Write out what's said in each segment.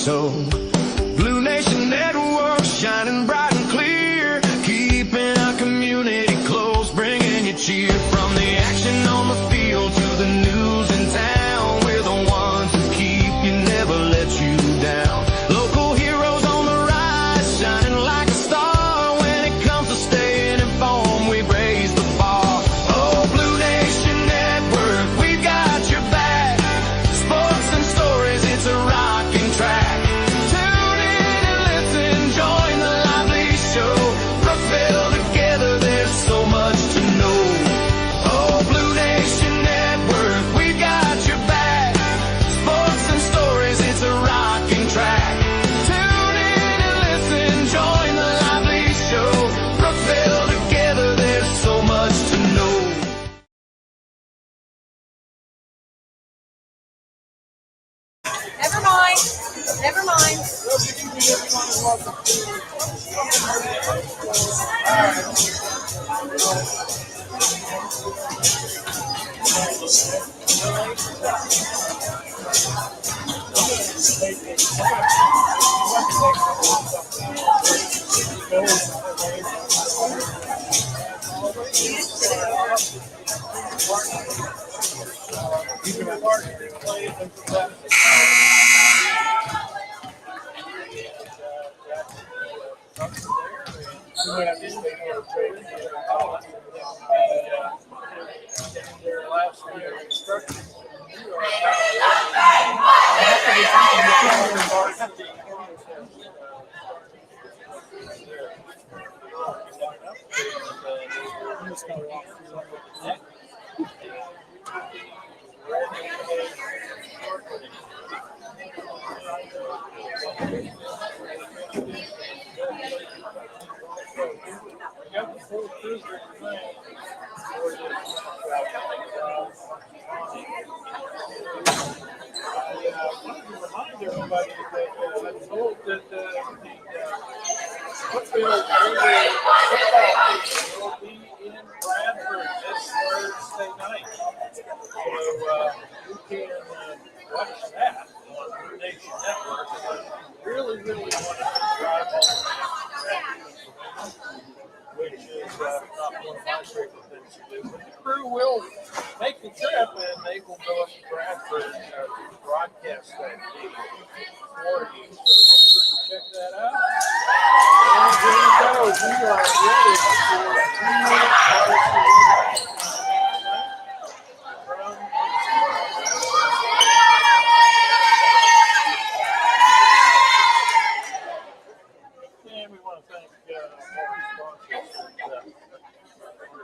so. Blue Nation Network, shining bright and clear, keeping our community close, bringing you cheer. From the action on the field to the news in town, we're the ones who keep you, never let you down. Local heroes on the rise, shining like a star. When it comes to staying informed, we raise the bar. Oh, Blue Nation Network, we got your back. Sports and stories, it's a rocking track. Tune in and listen, join the lively show. Brookville together, there's so much to know. Oh, Blue Nation Network, we got your back. Sports and stories, it's a rocking track. Tune in and listen, join the lively show. Brookville together, there's so much to know. Never mind. Never mind.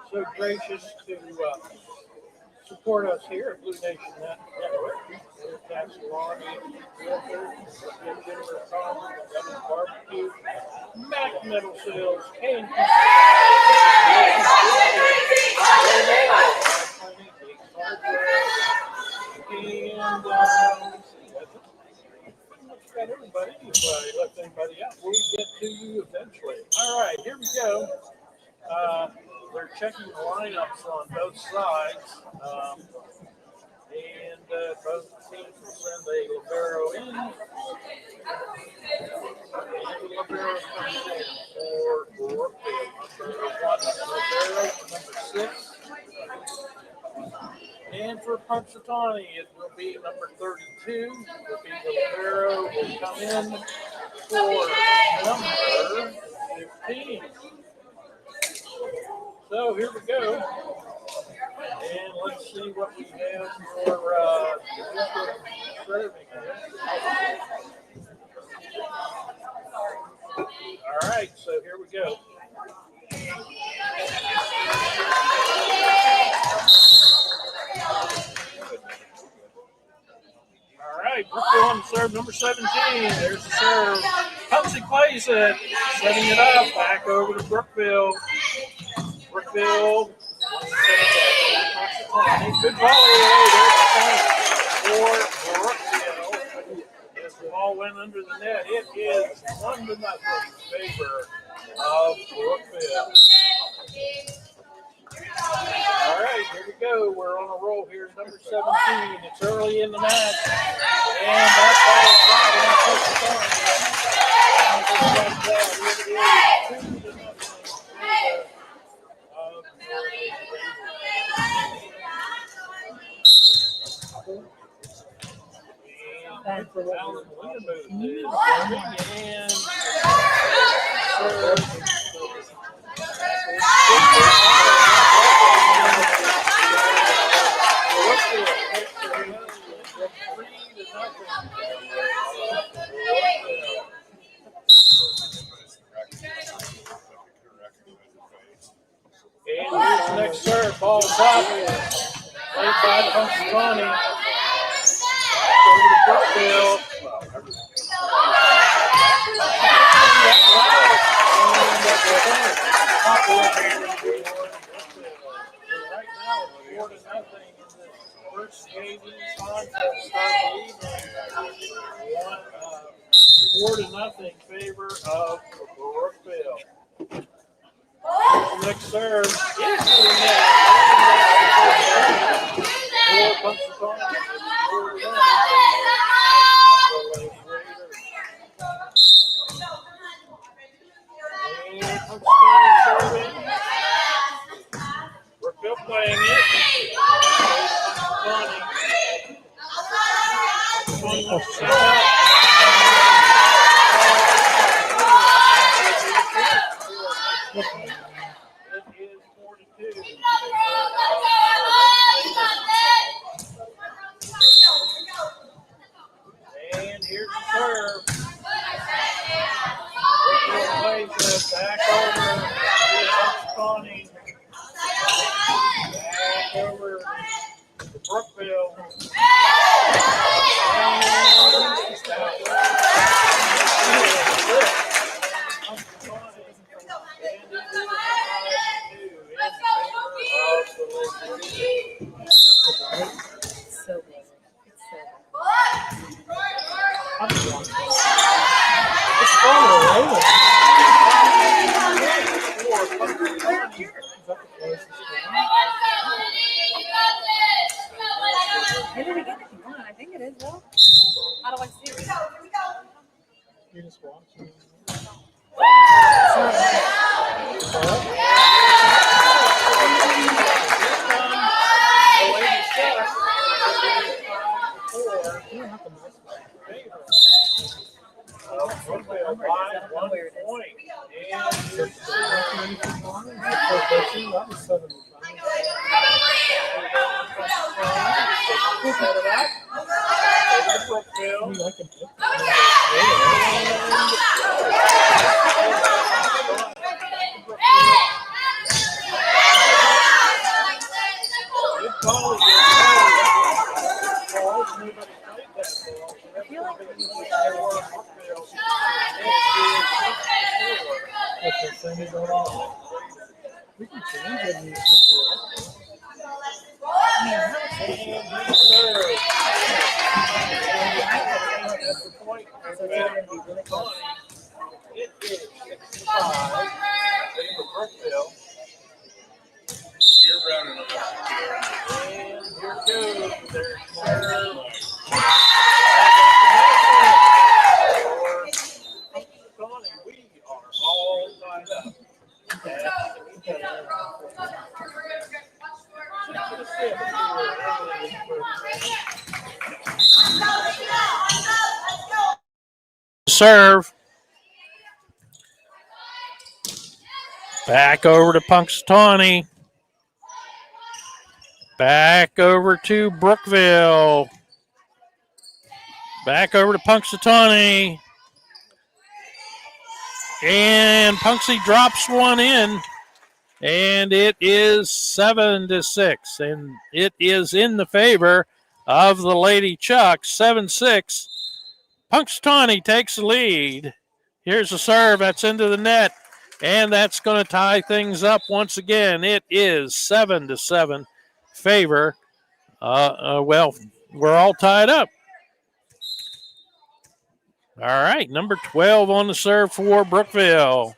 So gracious to support us here at Blue Nation Network. Castellan, Realtor, Denver Barbecue, Mac Metal Sales, K&P, and got everybody. If I left anybody out, we'll get to you eventually. All right, here we go. They're checking the lineups on both sides. And both teams will send a libero in. And the libero comes in for Brookville. Number 1, libero, number 6. And for Punxsutawney, it will be number 32. Will be the libero will come in for number 15. So here we go. And let's see what we have for serving here. All right, so here we go. All right, Brookville on the serve, number 17. There's the serve. Pumpsy plays it, setting it up back over to Brookville. Brookville. Good volley. There's the point for Brookville. As the ball went under the net, it is 1-0 in favor of Brookville. All right, here we go. We're on a a roll here. Number 17. It's early in the match. And that's all it's got. And here's the next serve. Ball top. Played by Punxsutawney. Over to Brookville. Right now, 4-0 in this first game contest. 4-0 favor of Brookville. Next serve is to the net. For Punxsutawney. Brookville playing it. It is 4-2. And here's the serve. Brookville plays it back over to Punxsutawney. Back over to Brookville. So big. It's so big. It's falling away. Hit it again if you want. I think it is, though. How do I see it? You just watch it. We can change it. That's the point. It is 65. Brookville. You're running up. And here it goes. There's serve. We are all tied up. Serve. Back over to Punxsutawney. Back over to Brookville. Back over to Punxsutawney. And Punxsutawney drops one in. And it is 7-6. And it is in the favor of the Lady Chucks. 7-6. Punxsutawney takes the lead. Here's a serve. That's into the net. And that's going to tie things up once again. It is 7-7 favor. Well, we're all tied up. All right, number 12 on the serve for Brookville.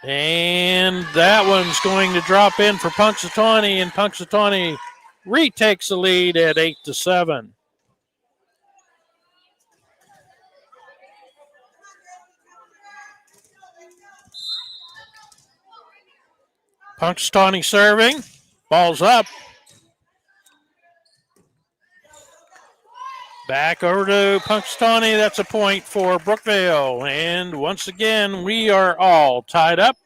And that one's going to drop in for Punxsutawney, and Punxsutawney retakes the lead at 8-7. Punxsutawney serving. Ball's up. Back over to Punxsutawney. That's a point for Brookville. And once again, we are all tied up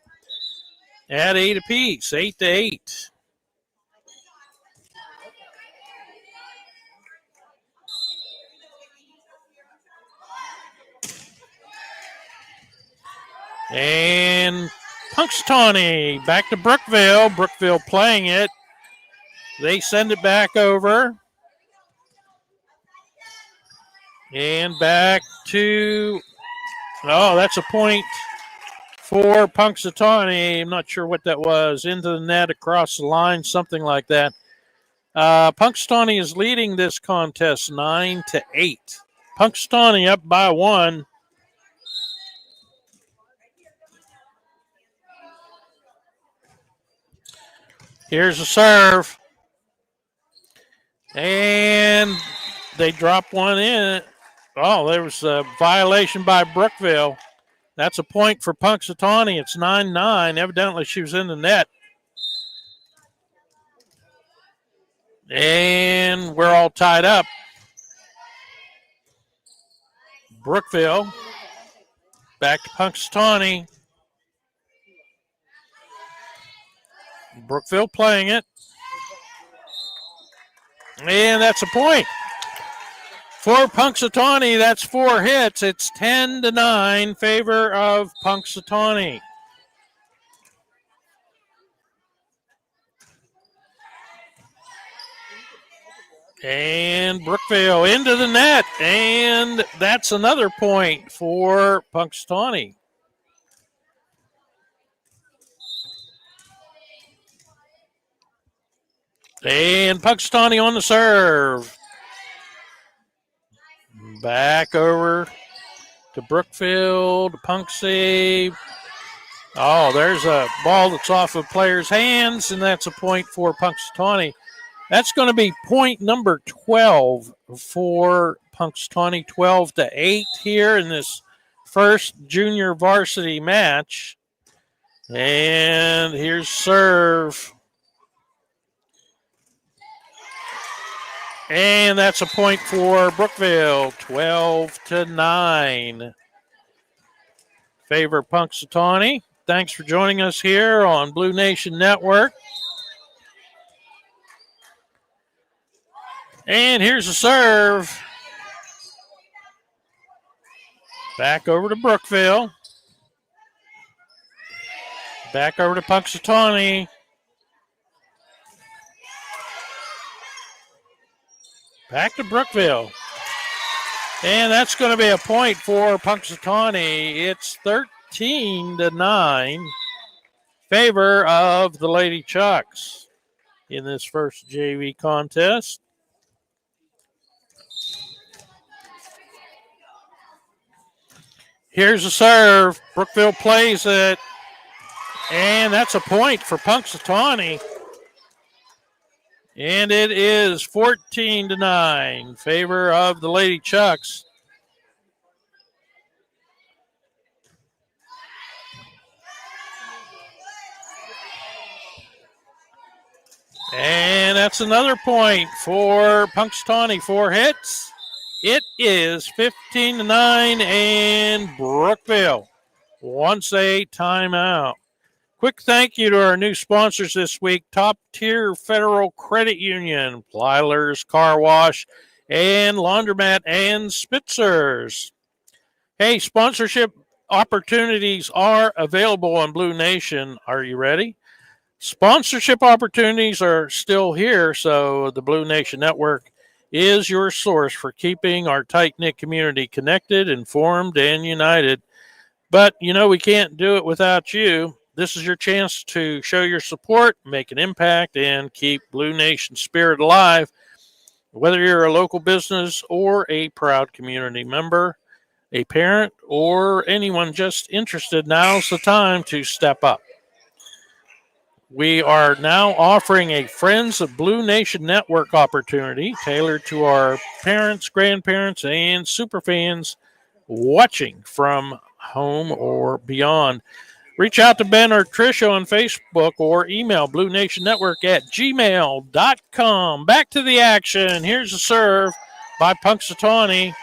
at 8 apiece, 8-8. And Punxsutawney back to Brookville. Brookville playing it. They send it back over. And back to, that's a point for Punxsutawney. I'm not sure what that was. Into the net, across the line, something like that. Punxsutawney is leading this contest 9-8. Punxsutawney up by 1. Here's a serve. And they drop one in. Oh, there was a violation by Brookville. That's a point for Punxsutawney. It's 9-9. Evidently, she was in the net. And we're all tied up. Brookville back to Punxsutawney. Brookville playing it. And that's a point. For Punxsutawney, that's 4 hits. It's 10-9 favor of Punxsutawney. And Brookville into the net. And that's another point for Punxsutawney. And Punxsutawney on the serve. Back over to Brookville, to Punxsy. Oh, there's a ball that's off a player's hands, and that's a point for Punxsutawney. That's going to be point number 12 for Punxsutawney, 12-8 here in this first junior varsity match. And here's serve. And that's a point for Brookville, 12-9. Favor Punxsutawney. Thanks for joining us here on Blue Nation Network. And here's a serve. Back over to Brookville. Back over to Punxsutawney. Back to Brookville. And that's going to be a point for Punxsutawney. It's 13-9. Favor of the Lady Chucks in this first JV contest. Here's a serve. Brookville plays it. And that's a point for Punxsutawney. And it is 14-9. Favor of the Lady Chucks. And that's another point for Punxsutawney. 4 hits. It is 15-9, and Brookville wants a timeout. Quick thank you to our new sponsors this week, Top Tier Federal Credit Union, Plyler's Carwash, and Laundromat and Spitzer's. Hey, sponsorship opportunities are available on Blue Nation. Are you ready? Sponsorship opportunities are still here, so the Blue Nation Network is your source for keeping our tight-knit community connected, informed, and united. But, you know, we can't do it without you. This is your chance to show your support, make an impact, and keep Blue Nation spirit alive. Whether you're a local business or a proud community member, a parent, or anyone just interested, now's the time to step up. We are now offering a Friends of Blue Nation Network opportunity tailored to our parents, grandparents, and superfans watching from home or beyond. Reach out to Ben or Tricia on Facebook or email bluenationnetwork@gmail.com. Back to the action. Here's a serve by Punxsutawney.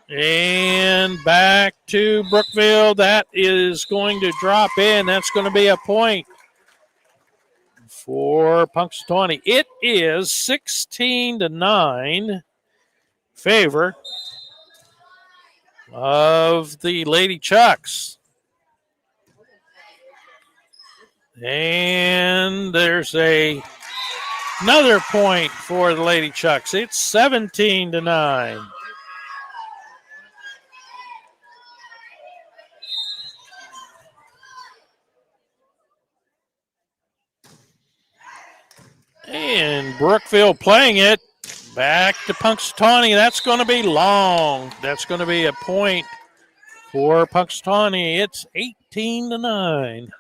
And back to Brookville. That is going to drop in. That's going to be a point for Punxsutawney. It is 16-9 favor of the Lady Chucks. And there's another point for the Lady Chucks. It's 17-9. And Brookville playing it back to Punxsutawney. That's going to be long. That's going to be a point for Punxsutawney. It's 18-9.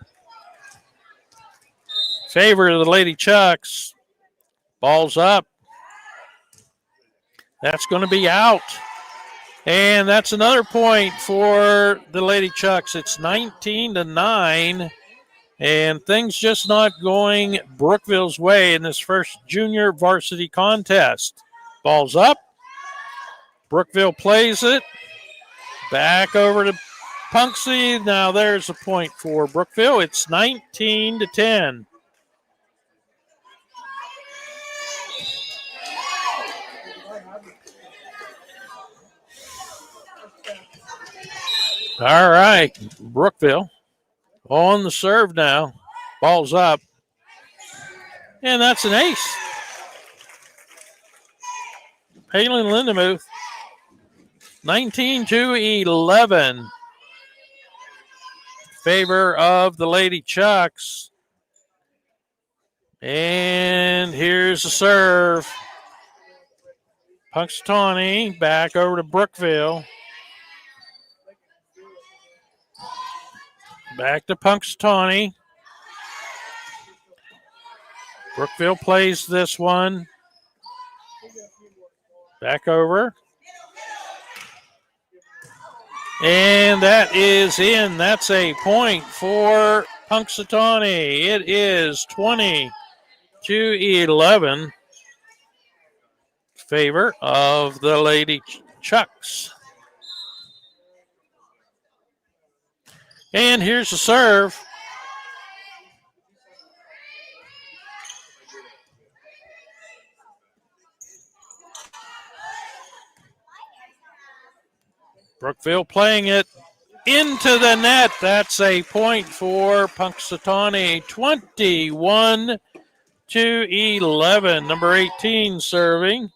Favor of the Lady Chucks. Ball's up. That's going to be out. And that's another point for the Lady Chucks. It's 19-9. And things just not going Brookville's way in this first junior varsity contest. Ball's up. Brookville plays it. Back over to Punxsutawney. Now there's a point for Brookville. It's 19-10. All right, Brookville on the serve now. Ball's up. And that's an ace. Palin Lindemuth, 19-11. Favor of the Lady Chucks. And here's the serve. Punxsutawney back over to Brookville. Back to Punxsutawney. Brookville plays this one. Back over. And that is in. That's a point for Punxsutawney. It is 20-11. Favor of the Lady Chucks. And here's the serve. Brookville playing it into the net. That's a point for Punxsutawney. 21-11. Number 18 serving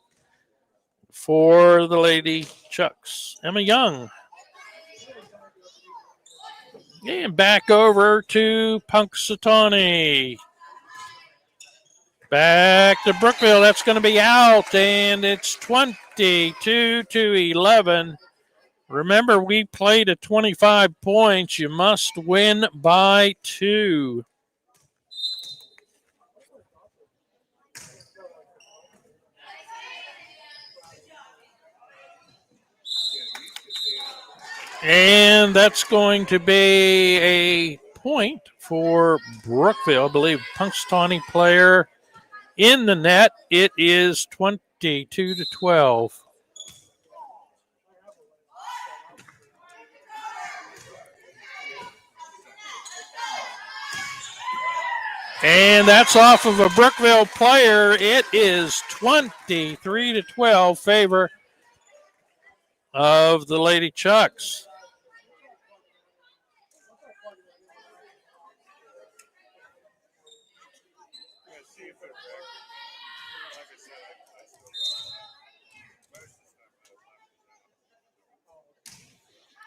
for the Lady Chucks. Emma Young. And back over to Punxsutawney. Back to Brookville. That's going to be out, and it's 22-11. Remember, we played at 25 points. You must win by 2. And that's going to be a point for Brookville. I believe Punxsutawney player in the net. It is 22-12. And that's off of a Brookville player. It is 23-12 favor of the Lady Chucks.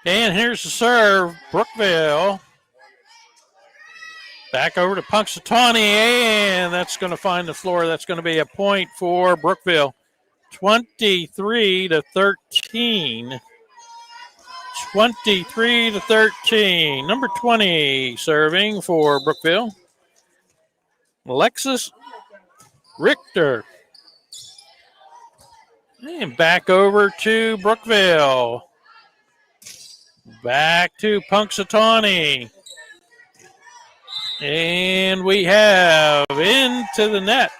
And here's the serve. Brookville. Back over to Punxsutawney, and that's going to find the floor. That's going to be a point for Brookville. 23-13. 23-13. Number 20 serving for Brookville, Alexis Richter. And back over to Brookville. Back to Punxsutawney. And we have into the net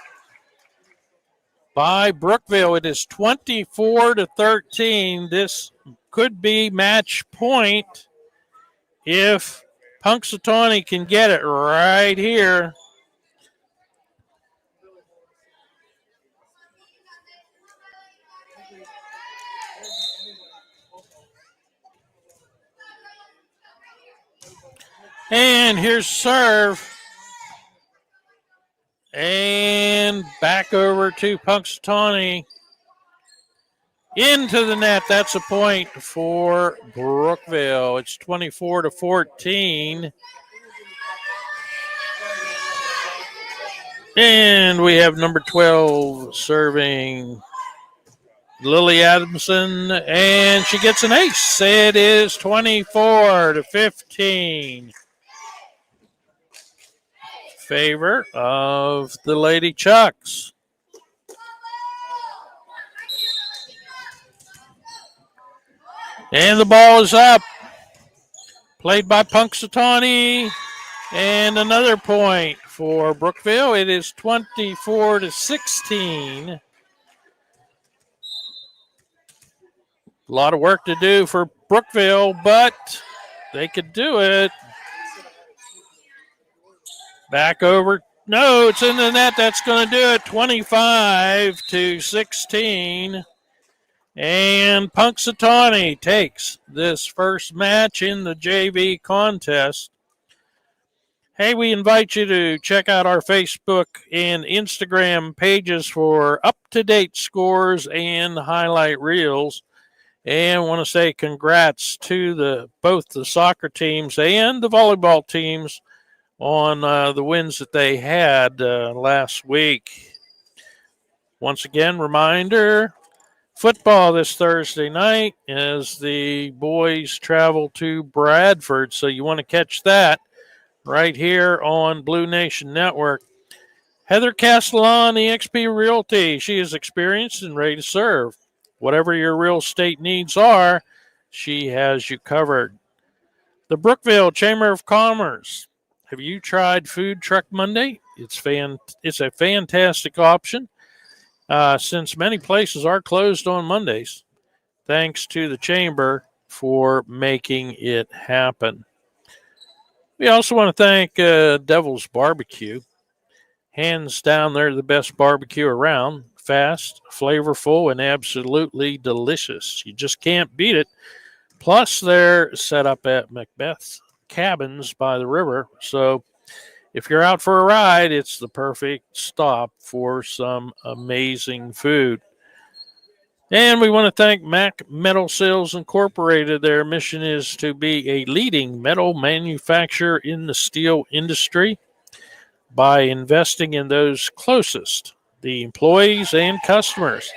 by Brookville. It is 24-13. This could be match point if Punxsutawney can get it right here. And here's serve. And back over to Punxsutawney. Into the net. That's a point for Brookville. It's 24-14. And we have number 12 serving Lily Adamson, and she gets an ace. It is 24-15. Favor of the Lady Chucks. And the ball is up. Played by Punxsutawney. And another point for Brookville. It is 24-16. A lot of work to do for Brookville, but they could do it. Back over. No, it's in the net. That's going to do it. 25-16. And Punxsutawney takes this first match in the JV contest. Hey, we invite you to check out our Facebook and Instagram pages for up-to-date scores and highlight reels. And I want to say congrats to both the soccer teams and the volleyball teams on the wins that they had last week. Once again, reminder, football this Thursday night as the boys travel to Bradford. So you want to catch that right here on Blue Nation Network. Heather Castellan, eXp Realty. She is experienced and ready to serve. Whatever your real estate needs are, she has you covered. The Brookville Chamber of Commerce. Have you tried Food Truck Monday? It's a fantastic option since many places are closed on Mondays. Thanks to the Chamber for making it happen. We also want to thank Devil's Barbecue. Hands down, they're the best barbecue around. Fast, flavorful, and absolutely delicious. You just can't beat it. Plus, they're set up at Macbeth's Cabins by the river. So if you're out for a ride, it's the perfect stop for some amazing food. And we want to thank Mac Metal Sales Incorporated. Their mission is to be a leading metal manufacturer in the steel industry by investing in those closest, the employees and customers.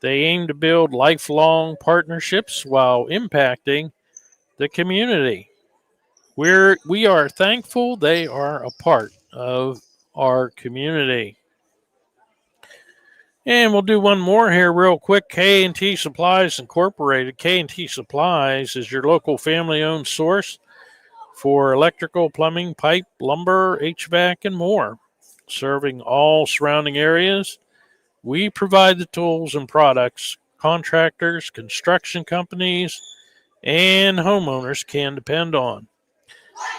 They aim to build lifelong partnerships while impacting the community. We are thankful they are a part of our community. And we'll do one more here real quick. K&T Supplies Incorporated. K&T Supplies is your local family-owned source for electrical, plumbing, pipe, lumber, HVAC, and more. Serving all surrounding areas, we provide the tools and products contractors, construction companies, and homeowners can depend on.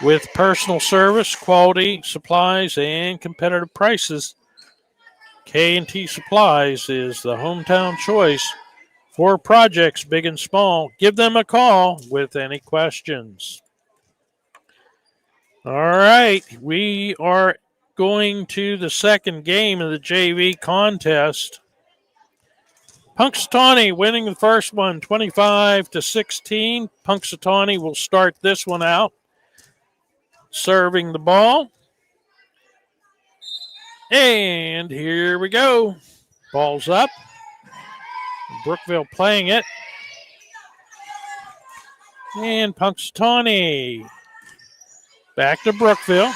With personal service, quality, supplies, and competitive prices, K&T Supplies is the hometown choice for projects big and small. Give them a call with any questions. All right, we are going to the second game of the JV contest. Punxsutawney winning the first one, 25-16. Punxsutawney will start this one out. Serving the ball. And here we go. Ball's up. Brookville playing it. And Punxsutawney. Back to Brookville.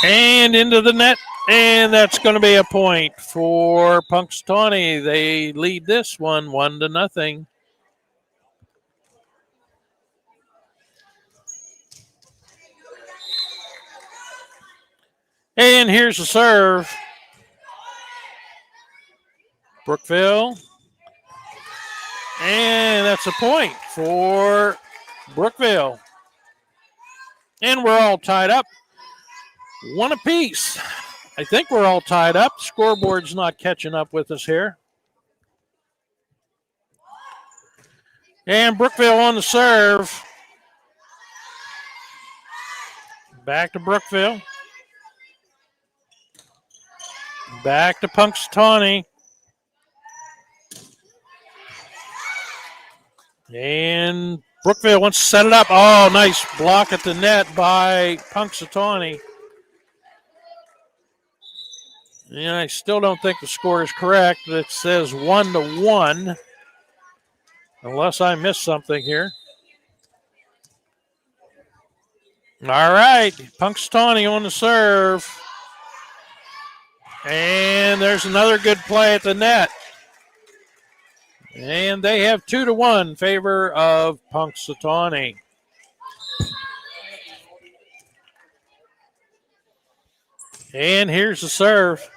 And into the net. And that's going to be a point for Punxsutawney. They lead this one 1-0. And here's the serve. Brookville. And that's a point for Brookville. And we're all tied up. One apiece. I think we're all tied up. Scoreboard's not catching up with us here. And Brookville on the serve. Back to Brookville. Back to Punxsutawney. And Brookville wants to set it up. Oh, nice block at the net by Punxsutawney. Yeah, I still don't think the score is correct. It says 1-1. Unless I missed something here. All right, Punxsutawney on the serve. And there's another good play at the net. And they have 2-1 in favor of Punxsutawney. And here's the serve.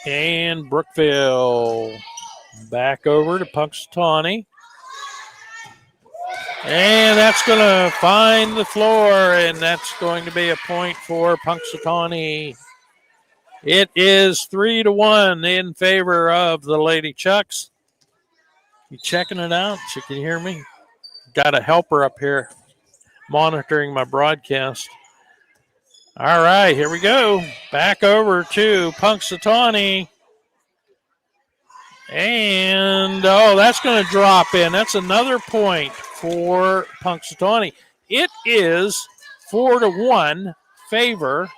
And Brookville back over to Punxsutawney. And that's going to find the floor, and that's going to be a point for Punxsutawney. It is 3-1 in favor of the Lady Chucks. You checking it out? You can hear me? Got a helper up here monitoring my broadcast. All right, here we go. Back over to Punxsutawney. And, that's going to drop in. That's another point for Punxsutawney. It is 4-1 favor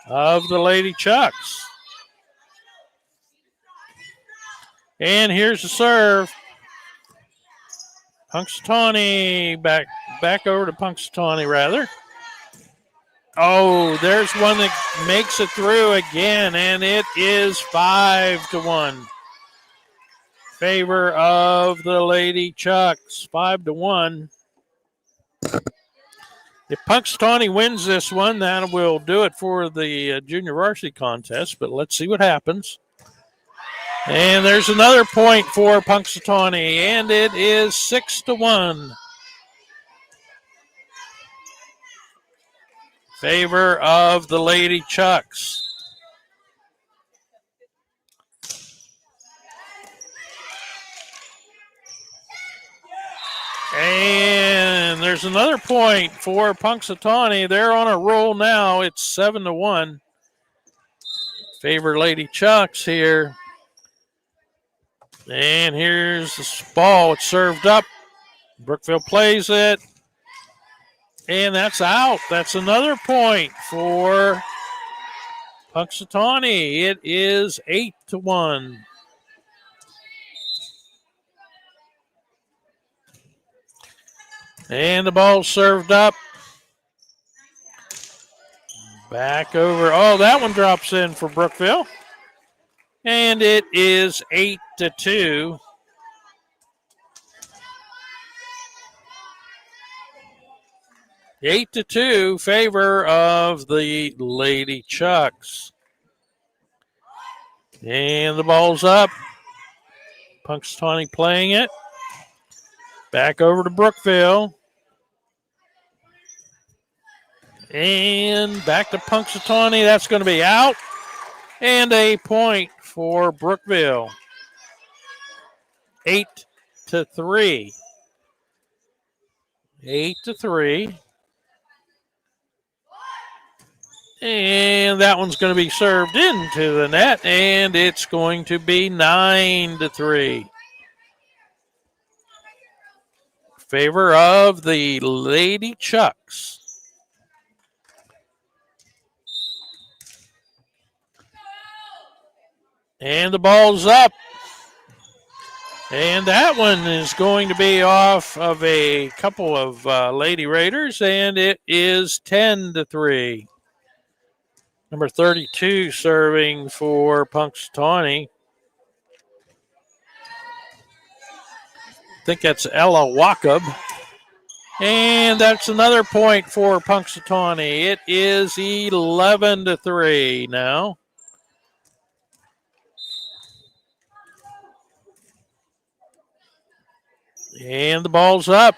of the Lady Chucks. And here's the serve. Punxsutawney back over to Punxsutawney, rather. Oh, there's one that makes it through again, and it is 5-1. Favor of the Lady Chucks, 5-1. If Punxsutawney wins this one, that will do it for the junior varsity contest, but let's see what happens. And there's another point for Punxsutawney, and it is 6-1. Favor of the Lady Chucks. And there's another point for Punxsutawney. They're on a roll now. It's 7-1. Favor Lady Chucks here. And here's the ball. It's served up. Brookville plays it. And that's out. That's another point for Punxsutawney. It is 8-1. And the ball served up. Back over. Oh, that one drops in for Brookville. And it is 8-2. Eight to 2, favor of the Lady Chucks. And the ball's up. Punxsutawney playing it. Back over to Brookville. And back to Punxsutawney. That's going to be out. And a point for Brookville. 8-3. 8-3. And that one's going to be served into the net, and it's going to be 9-3. Favor of the Lady Chucks. And the ball's up. And that one is going to be off of a couple of Lady Raiders, and it is 10-3. Number 32 serving for Punxsutawney. I think that's Ella Wakab. And that's another point for Punxsutawney. It is 11-3 now. And the ball's up.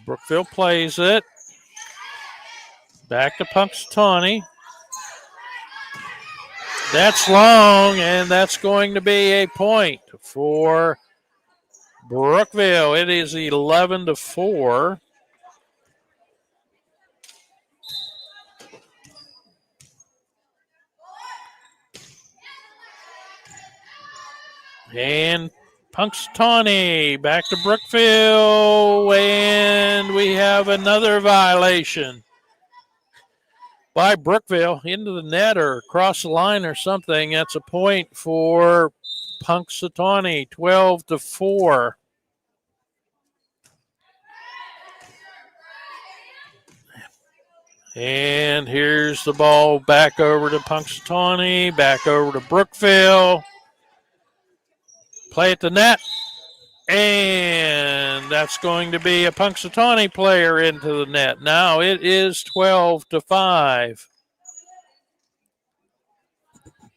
Brookville plays it. Back to Punxsutawney. That's long, and that's going to be a point for Brookville. It is 11-4. And Punxsutawney back to Brookville, and we have another violation by Brookville into the net or across the line or something. That's a point for Punxsutawney, 12-4. And here's the ball back over to Punxsutawney, back over to Brookville. Play at the net, and that's going to be a Punxsutawney player into the net. Now it is 12-5.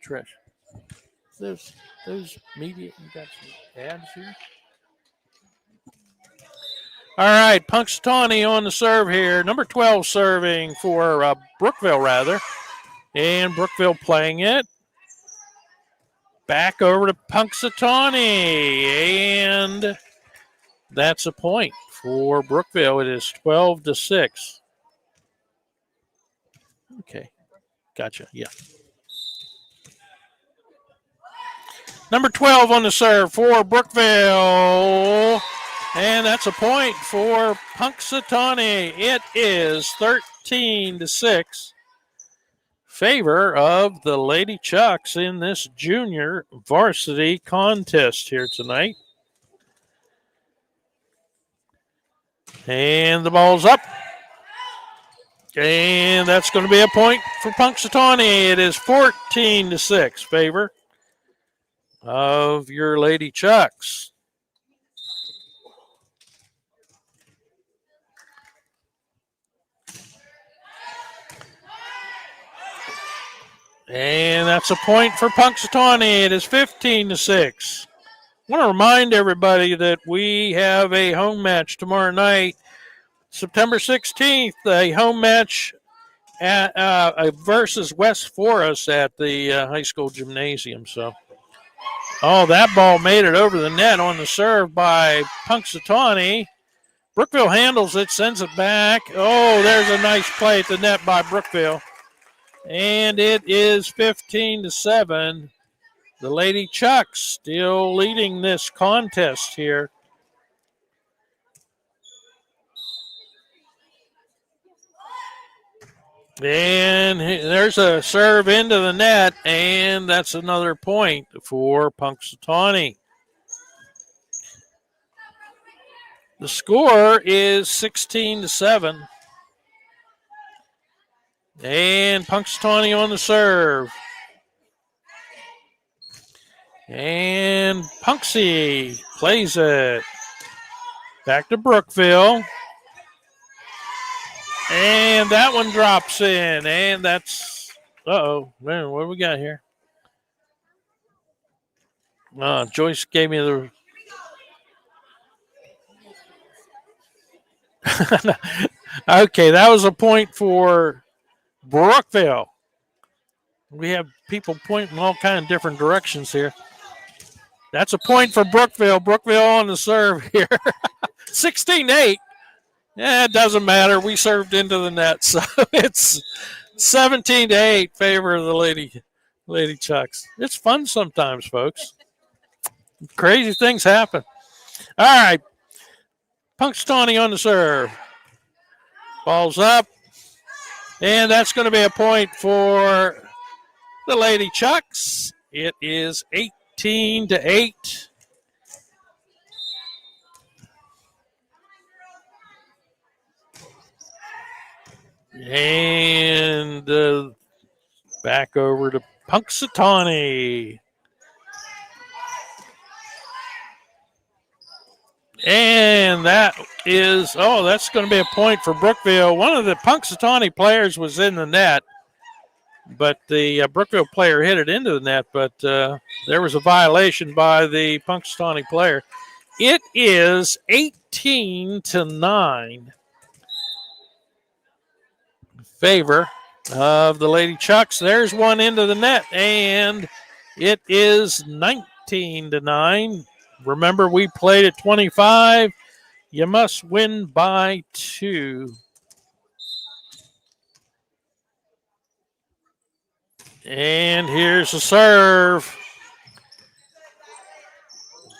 Trish, those media, you got some ads here? All right, Punxsutawney on the serve here. Number 12 serving for Brookville, rather. And Brookville playing it. Back over to Punxsutawney, and that's a point for Brookville. It is 12-6. Okay, gotcha, yeah. Number 12 on the serve for Brookville, and that's a point for Punxsutawney. It is 13-6. Favor of the Lady Chucks in this junior varsity contest here tonight. And the ball's up. And that's going to be a point for Punxsutawney. It is 14-6. Favor of your Lady Chucks. And that's a point for Punxsutawney. It is 15-6. I want to remind everybody that we have a home match tomorrow night, September 16th, a home match at, versus West Forest at the high school gymnasium. So, that ball made it over the net on the serve by Punxsutawney. Brookville handles it, sends it back. Oh, there's a nice play at the net by Brookville. And it is 15-7. The Lady Chucks still leading this contest here. And there's a serve into the net, and that's another point for Punxsutawney. The score is 16-7. And Punxsutawney on the serve. And Punxsy plays it. Back to Brookville. And that one drops in. And that's, man, what do we got here? Joyce gave me the... Okay, that was a point for Brookville. We have people pointing all kind of different directions here. That's a point for Brookville. Brookville on the serve here. 16-8. Yeah, it doesn't matter. We served into the net, so it's 17-8 favor of the Lady Chucks. It's fun sometimes, folks. Crazy things happen. All right. Punxsutawney on the serve. Ball's up. And that's going to be a point for the Lady Chucks. It is 18-8. And back over to Punxsutawney. And that's going to be a point for Brookville. One of the Punxsutawney players was in the net, but the Brookville player hit it into the net, but there was a violation by the Punxsutawney player. It is 18-9. Favor of the Lady Chucks. There's one into the net, and it is 19-9. Remember, we played at 25. You must win by 2. And here's the serve.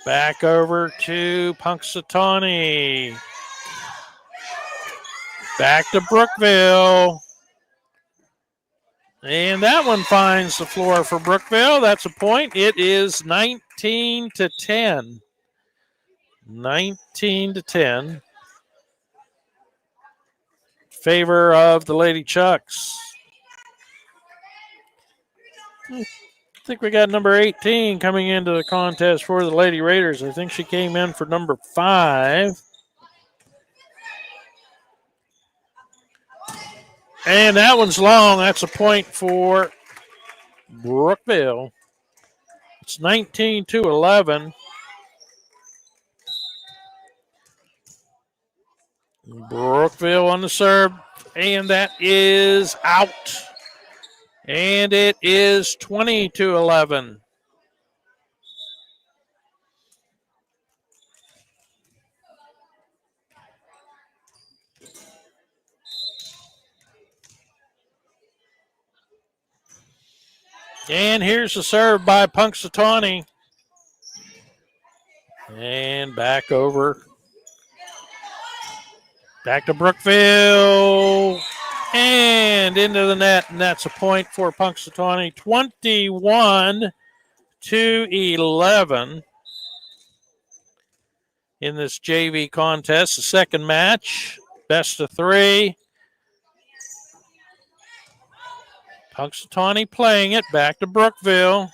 Back over to Punxsutawney. Back to Brookville. And that one finds the floor for Brookville. That's a point. It is 19-10. 19-10. Favor of the Lady Chucks. I think we got number 18 coming into the contest for the Lady Raiders. I think she came in for number 5. And that one's long. That's a point for Brookville. It's 19-11. Brookville on the serve. And that is out. And it is 20-11. And here's the serve by Punxsutawney. And back over. Back to Brookville. And into the net. And that's a point for Punxsutawney. 21-11 in this JV contest. The second match. Best of 3. Punxsutawney playing it. Back to Brookville.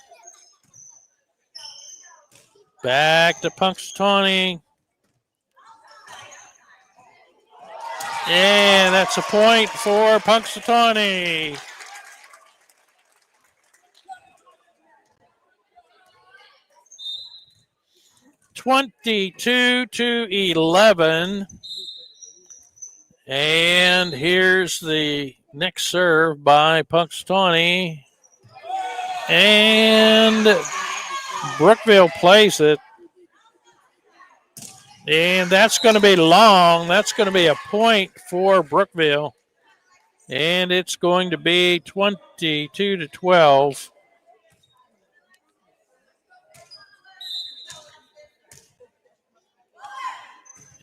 Back to Punxsutawney. And that's a point for Punxsutawney. (22-11). And here's the next serve by Punxsutawney. And Brookville plays it. And that's going to be long. That's going to be a point for Brookville. And it's going to be 22-12.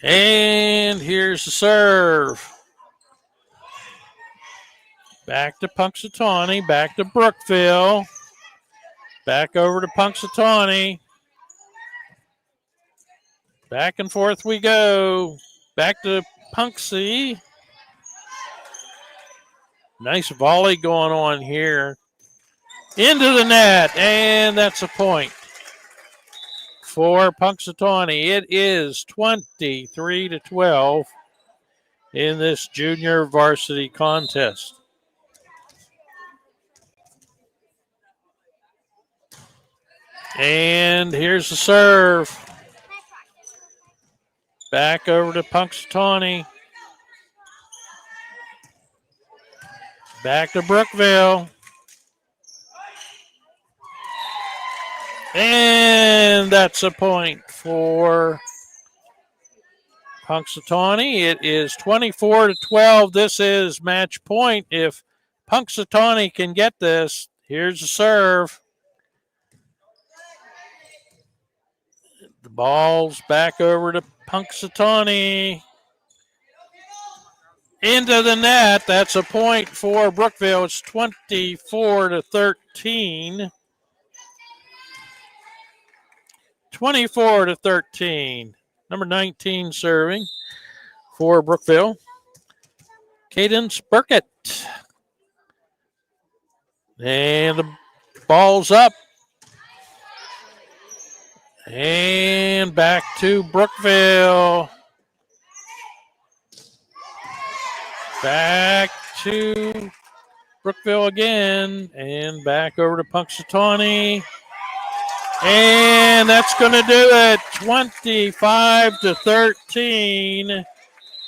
And here's the serve. Back to Punxsutawney, back to Brookville. Back over to Punxsutawney. Back and forth we go. Back to Punxsy. Nice volley going on here. Into the net, and that's a point for Punxsutawney. It is 23-12 in this junior varsity contest. And here's the serve. Back over to Punxsutawney. Back to Brookville. And that's a point for Punxsutawney. It is 24-12. This is match point. If Punxsutawney can get this, here's the serve. The ball's back over to Punxsutawney into the net. That's a point for Brookville. It's 24-13. 24-13. Number 19 serving for Brookville, Cadence Burkett. And the ball's up. And back to Brookville. Back to Brookville again. And back over to Punxsutawney. And that's going to do it. 25-13.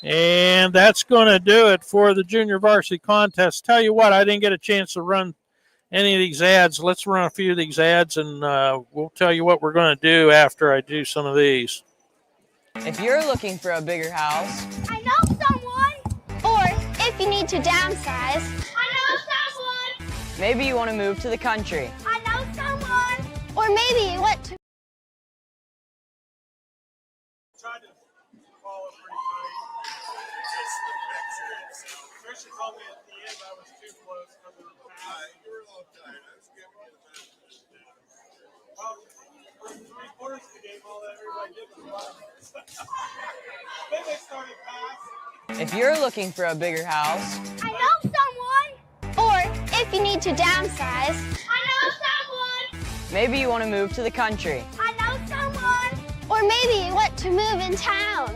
And that's going to do it for the junior varsity contest. Tell you what, I didn't get a chance to run any of these ads. Let's run a few of these ads, and we'll tell you what we're going to do after I do some of these. If you're looking for a bigger house, I know someone. Or if you need to downsize, I know someone. Maybe you want to move to the country. I know someone. Or maybe you want to. Tried to follow pretty funny. Just the backstage. So Trisha told me at the end I was too close because of the pass. You were a little tired. I was giving you the benefit. Well, for 3/4 of the game, all that everybody did was run. Then they started passing. If you're looking for a bigger house, I know someone. Or if you need to downsize, I know someone. maybe you want to move to the country. I know someone. Or maybe you want to move in town.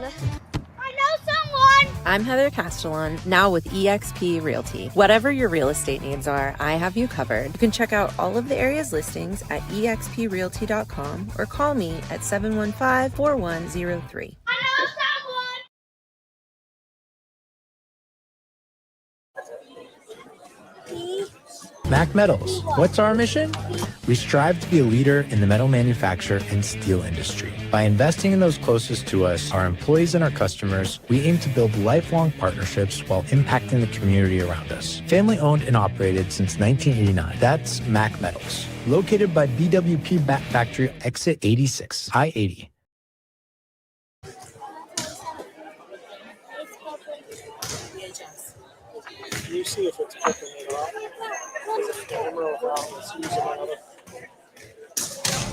I know someone. I'm Heather Castellan, now with eXp Realty. Whatever your real estate needs are, I have you covered. You can check out all of the area's listings at exprealty.com or call me at 715-4103. I know someone. Mac Metals. What's our mission? We strive to be a leader in the metal manufacture and steel industry. By investing in those closest to us, our employees and our customers, we aim to build lifelong partnerships while impacting the community around us. Family owned and operated since 1989. That's Mac Metals. Located by BWP Bat Factory, exit 86, I-80. You see if it's cooking it off.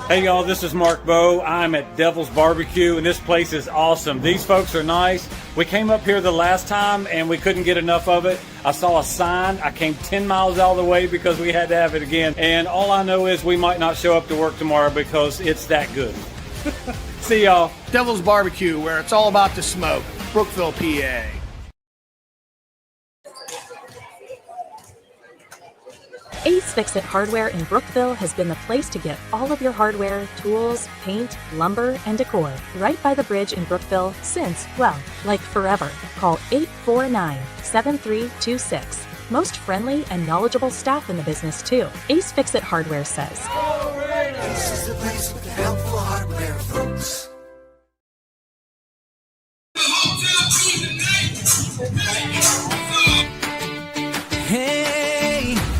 Hey y'all, this is Mark Bowe. I'm at Devil's Barbecue and this place is awesome. These folks are nice. We came up here the last time and we couldn't get enough of it. I saw a sign. I came 10 miles out of the way because we had to have it again. And all I know is we might not show up to work tomorrow because it's that good. See y'all. Devil's Barbecue, where it's all about the smoke. Brookville, PA. Ace Fix-It Hardware in Brookville has been the place to get all of your hardware, tools, paint, lumber, and decor right by the bridge in Brookville since, well, like forever. Call 849-7326. Most friendly and knowledgeable staff in the business, too. Ace Fix-It Hardware says. This is the place with the helpful hardware, folks.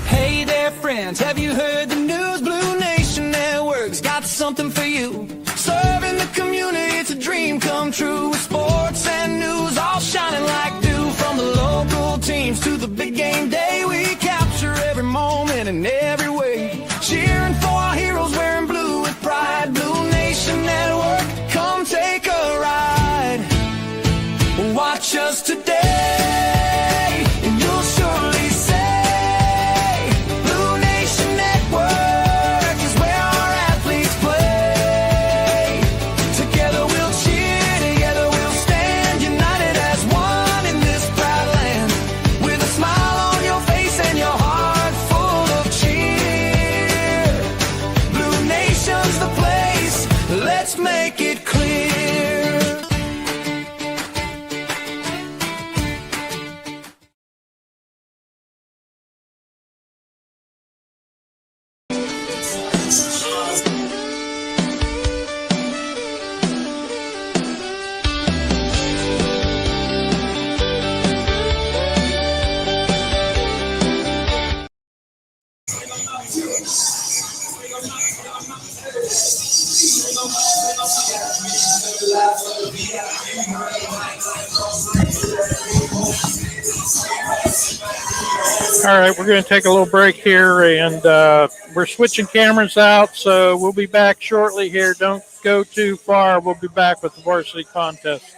Hey there, friends. Have you heard the news? Blue Nation Network's got something for you. Serving the community, it's a dream come true. With sports and news all shining like dew. From the local teams to the big game day, we capture every moment in every way. Cheering for our heroes, wearing blue with pride. Blue Nation Network, come take a ride. Watch us today, and you'll surely say, Blue Nation Network is where our athletes play. Together we'll cheer, together we'll stand, united as one in this proud land. With a smile on your face and your heart full of cheer. Blue Nation's the place, let's make it clear. All right, we're going to take a little break here, and we're switching cameras out, so we'll be back shortly here. Don't go too far. We'll be back with the varsity contest.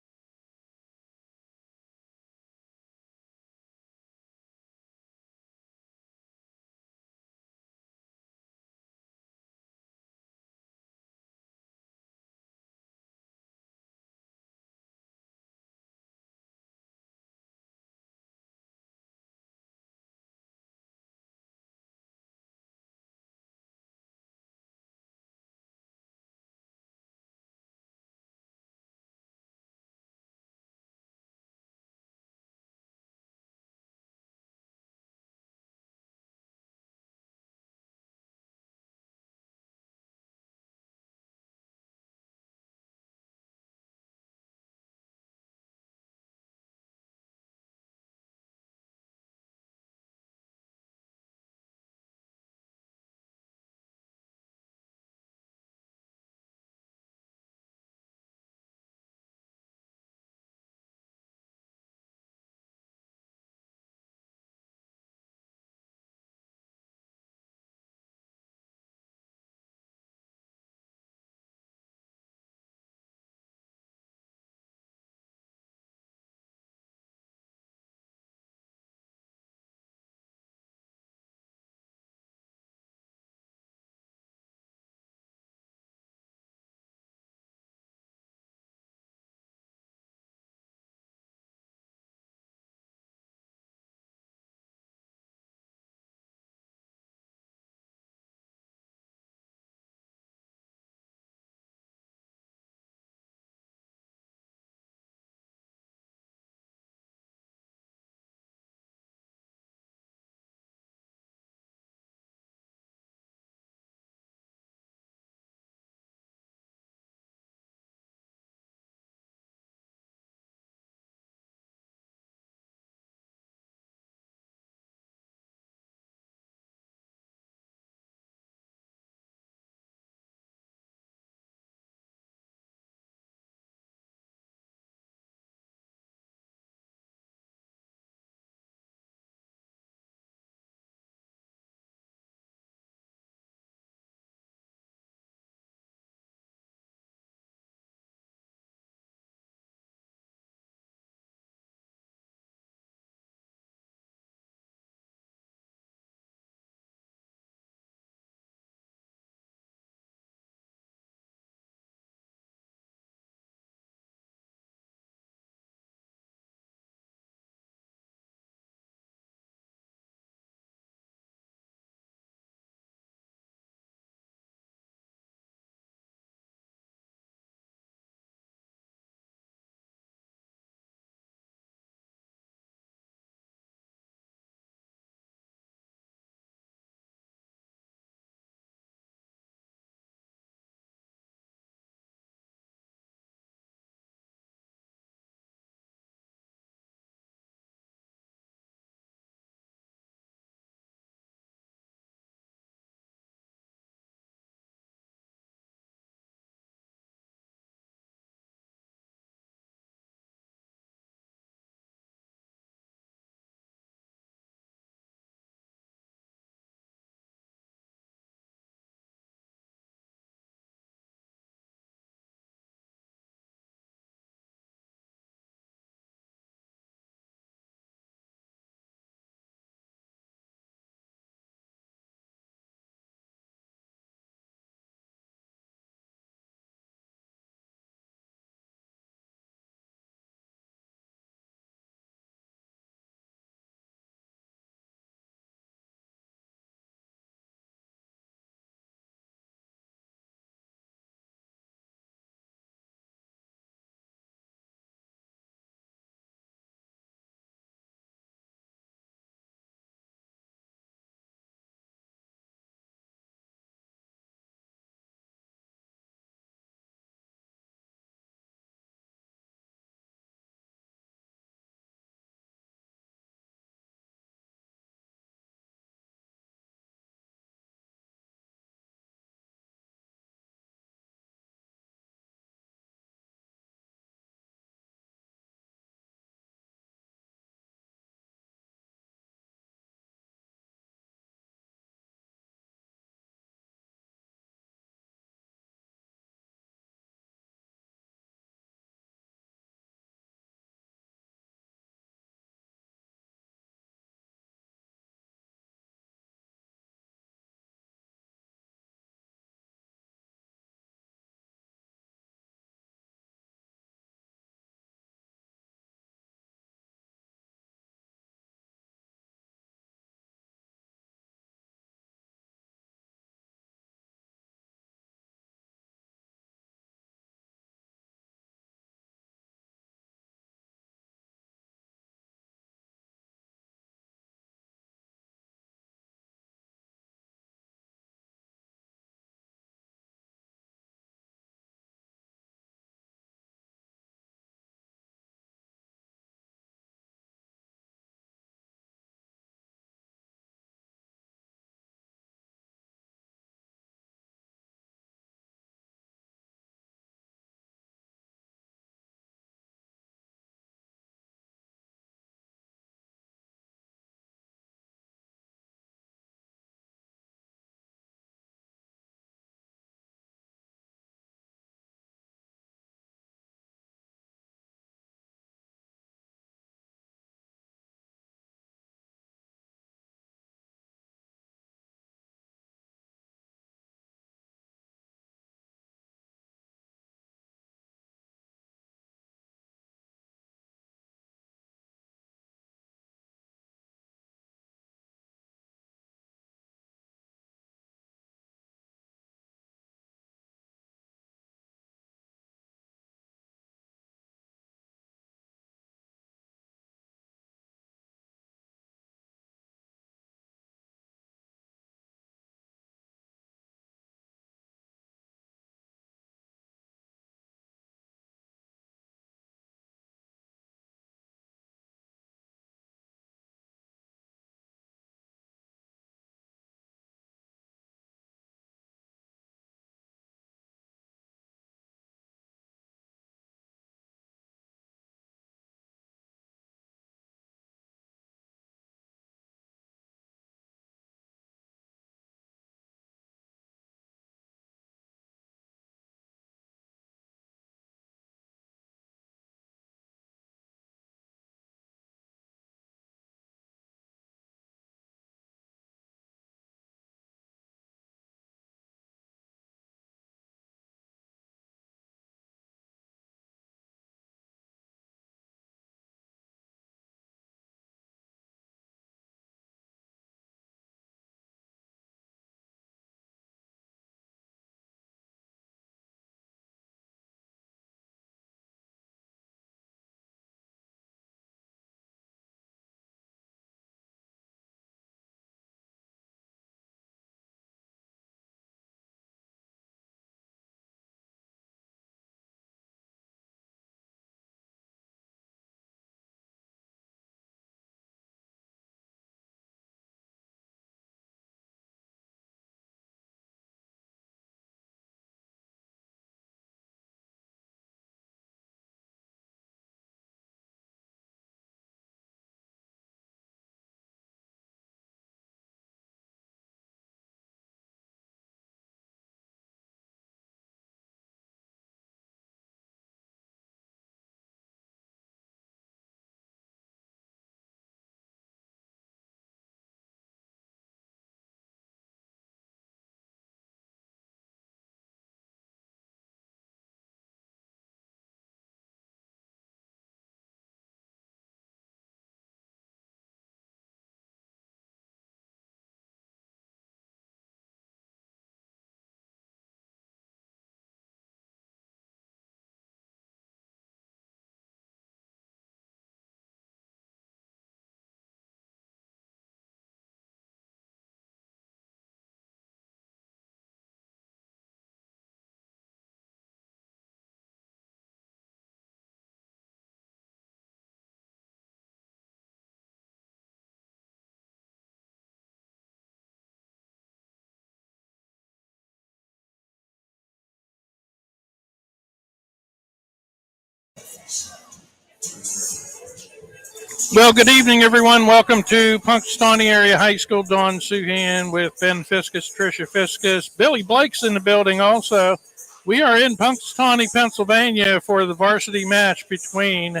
Well, good evening, everyone. Welcome to Punxsutawney Area High School. Dawn Suhan with Ben Fiskus, Tricia Fiskus. Billy Blake's in the building also. We are in Punxsutawney, Pennsylvania for the varsity match between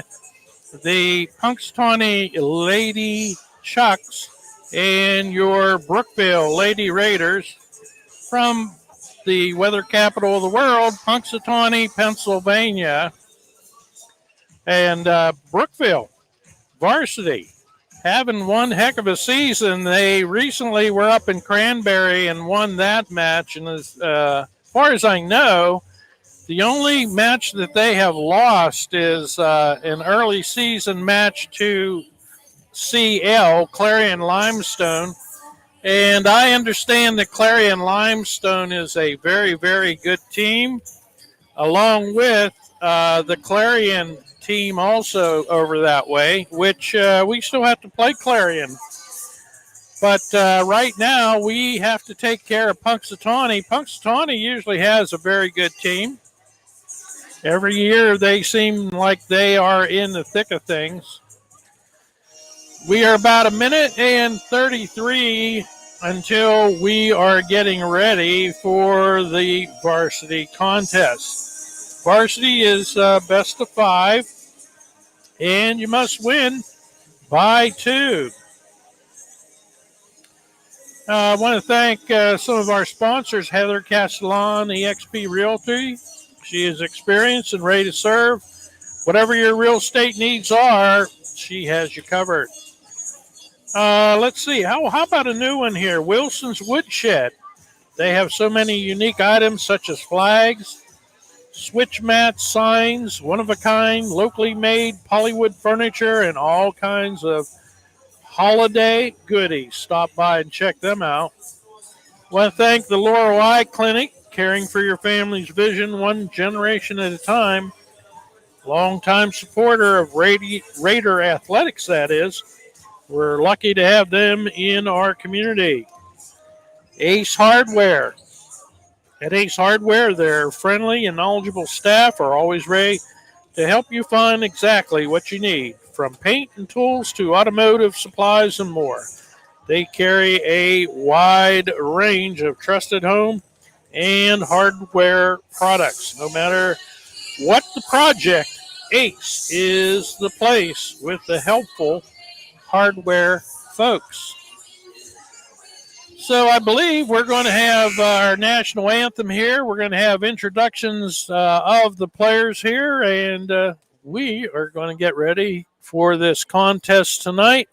the Punxsutawney Lady Chucks and your Brookville Lady Raiders from the weather capital of the world, Punxsutawney, Pennsylvania. And Brookville Varsity having one heck of a season. They recently were up in Cranberry and won that match. And as far as I know, the only match that they have lost is an early season match to CL, Clarion Limestone. And I understand that Clarion Limestone is a very, very good team, along with the Clarion team also over that way, which we still have to play Clarion. But right now we have to take care of Punxsutawney. Punxsutawney usually has a very good team. Every year they seem like they are in the thick of things. We are about 1:33 until we are getting ready for the varsity contest. Varsity is best of 5, and you must win by 2. I want to thank some of our sponsors, Heather Castellan, eXp Realty. She is experienced and ready to serve. Whatever your real estate needs are, she has you covered. Let's see. How about a new one here? Wilson's Woodshed. They have so many unique items such as flags, switch mats, signs, one-of-a-kind, locally made Hollywood furniture, and all kinds of holiday goodies. Stop by and check them out. I want to thank the Laurel Eye Clinic, caring for your family's vision one generation at a time. Longtime supporter of Raider athletics, that is. We're lucky to have them in our community. Ace Hardware. At Ace Hardware, their friendly and knowledgeable staff are always ready to help you find exactly what you need, from paint and tools to automotive supplies and more. They carry a wide range of trusted home and hardware products. No matter what the project, Ace is the place with the helpful hardware folks. So I believe we're going to have our national anthem here. We're going to have introductions of the players here, and we are going to get ready for this contest tonight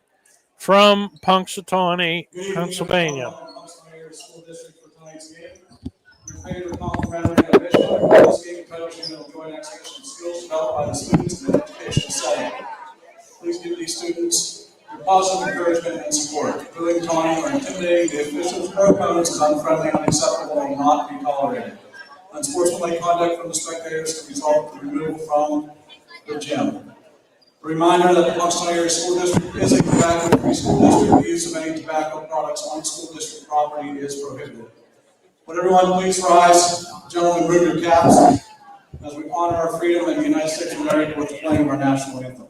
from Punxsutawney, Pennsylvania. Please give these students your positive encouragement and support. Bullying, taunting, or intimidating the officials or opponents is unfriendly, unacceptable, and will not be tolerated. Unsportsmanlike conduct from the spectators can result in removal from the gym. A reminder that the Punxsutawney Area School District is a tobacco-free school district. The use of any tobacco products on school district property is prohibited. Would everyone please rise? Gentlemen, remove your caps as we honor our freedom in the United States of America with the playing of our national anthem.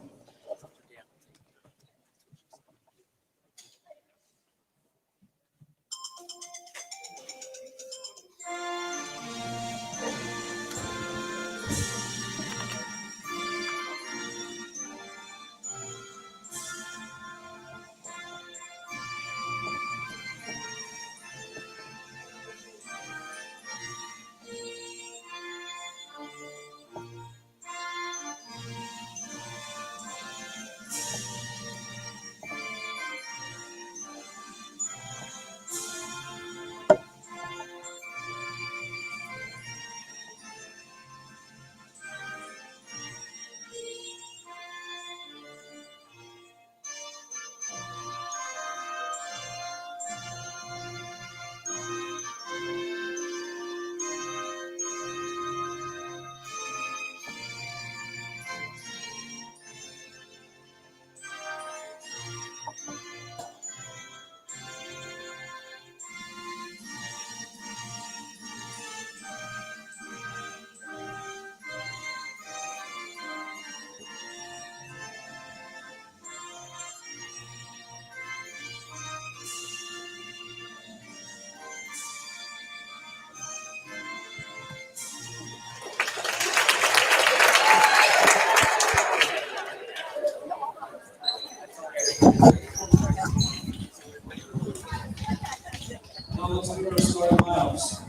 starting lineups.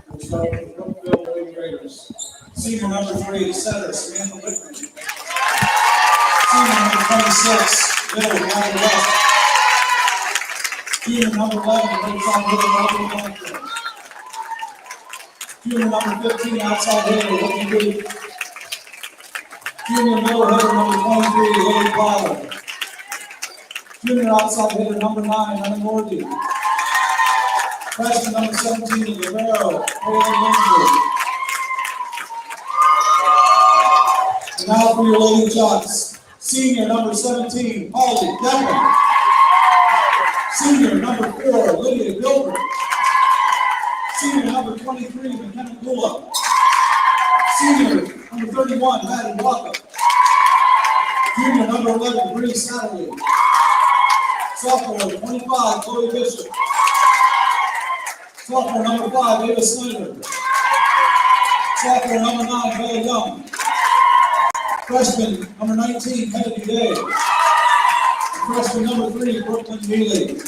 We'll start with the Brookville Lady Raiders. Senior number 3, setter Samantha Whitman. Senior number 26, middle Ryan West. Junior number 11, outside hitter Robin Blanchard. Junior number 15, outside hitter Whitney Booth. Junior middle hitter number 23, Lily Plyler. Junior outside hitter number 9, Emma Nordy. Freshman number 17, Libero, Payroll. And now for your Lady Chucks. Senior number 17, Holly Devlin. Senior number 4, Lydia Gilbert. Senior number 23, McKenna Gula. Senior number 31, Maddie Walker. Junior number 11, Bree Satterley. Sophomore 25, Chloe Bishop. Sophomore number 5, Ava Snyder. Sophomore number 9, Bella Young. Freshman number 19, Kennedy Day. Freshman number 3, Brooklyn Neely.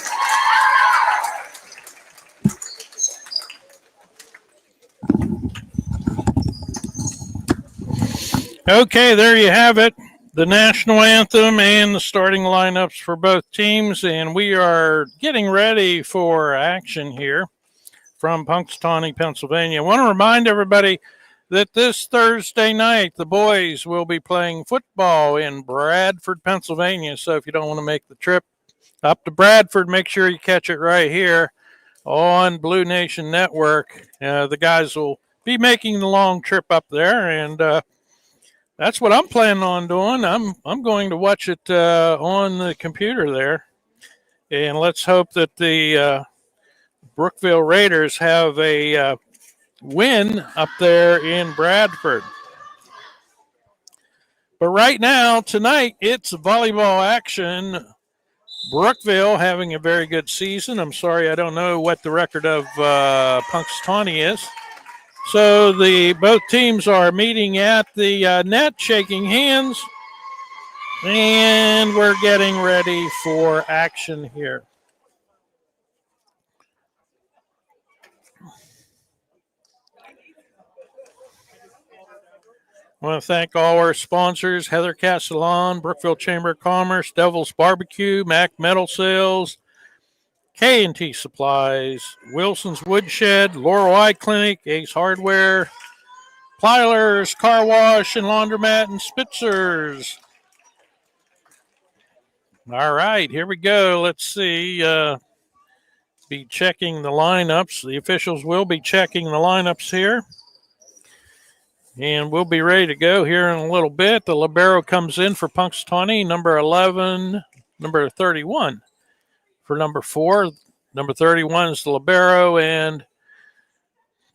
Okay, there you have it. The national anthem and the starting lineups for both teams. And we are getting ready for action here from Punxsutawney, Pennsylvania. I want to remind everybody that this Thursday night, the boys will be playing football in Bradford, Pennsylvania. So if you don't want to make the trip up to Bradford, make sure you catch it right here on Blue Nation Network. The guys will be making the long trip up there, and that's what I'm planning on doing. I'm going to watch it on the computer there, and let's hope that the Brookville Raiders have a win up there in Bradford. But right now, tonight, it's volleyball action. Brookville having a very good season. I'm sorry, I don't know what the record of Punxsutawney is. So both teams are meeting at the net, shaking hands, and we're getting ready for action here. I want to thank all our sponsors: Heather Castellan, Brookville Chamber of Commerce, Devil's Barbecue, Mac Metal Sales, K&T Supplies, Wilson's Woodshed, Laurel Eye Clinic, Ace Hardware, Plyler's, Carwash, and Laundromat, and Spitzer's. All right, here we go. Let's see. Be checking the lineups. The officials will be checking the lineups here. And we'll be ready to go here in a little bit. The libero comes in for Punxsutawney, number 11, number 31 for number 4. Number 31 is the libero, and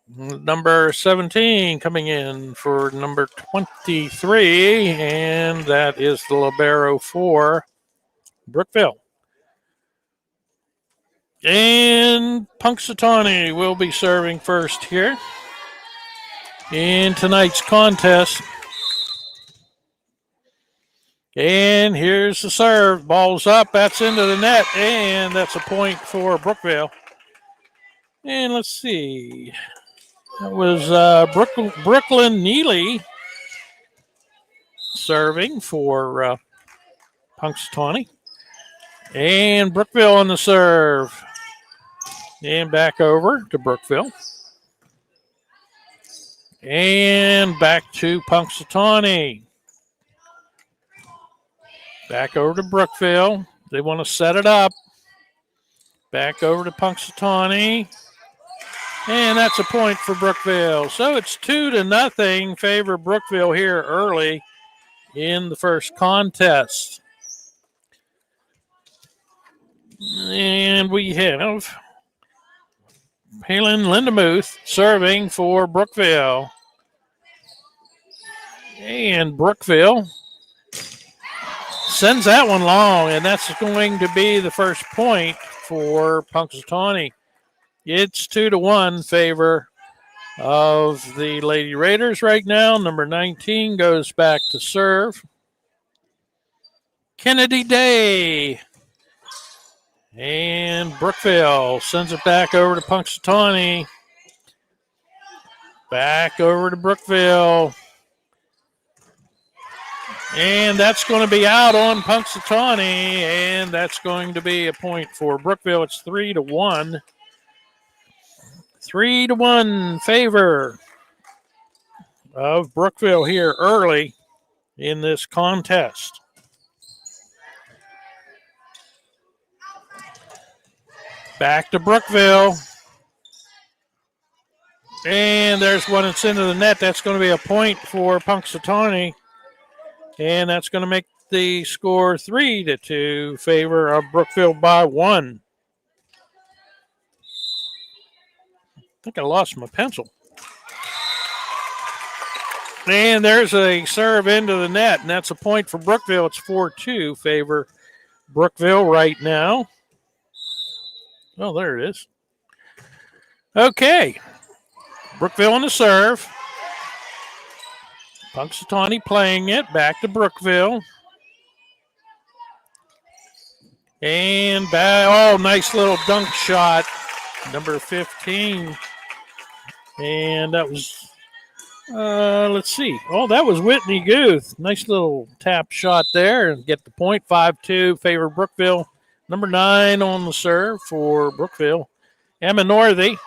number 17 coming in for number 23, and that is the libero for Brookville. And Punxsutawney will be serving first here in tonight's contest. And here's the serve. Ball's up. That's into the net. And that's a point for Brookville. And let's see. That was Brooklyn Neely serving for Punxsutawney. And Brookville on the serve. And back over to Brookville. And back to Punxsutawney. Back over to Brookville. They want to set it up. Back over to Punxsutawney. And that's a point for Brookville. So it's 2-0 favor Brookville here early in the first contest. And we have Palin Lindemuth serving for Brookville. And Brookville sends that one long, and that's going to be the first point for Punxsutawney. It's 2-1 favor of the Lady Raiders right now. Number 19 goes back to serve. Kennedy Day. And Brookville sends it back over to Punxsutawney. Back over to Brookville. And that's going to be out on Punxsutawney, and that's going to be a point for Brookville. It's 3-1. 3-1 favor of Brookville here early in this contest. Back to Brookville. And there's one that's into the net. That's going to be a point for Punxsutawney. And that's going to make the score 3-2, favor of Brookville by 1. I think I lost my pencil. And there's a serve into the net, and that's a point for Brookville. It's 4-2, favor Brookville right now. Oh, there it is. Okay. Brookville on the serve. Punxsutawney playing it. Back to Brookville. And nice little dunk shot. Number 15. And that was, let's see. Oh, that was Whitney Guth. Nice little tap shot there. And get the point. 5-2, favor Brookville. Number 9 on the serve for Brookville. Emma Northey.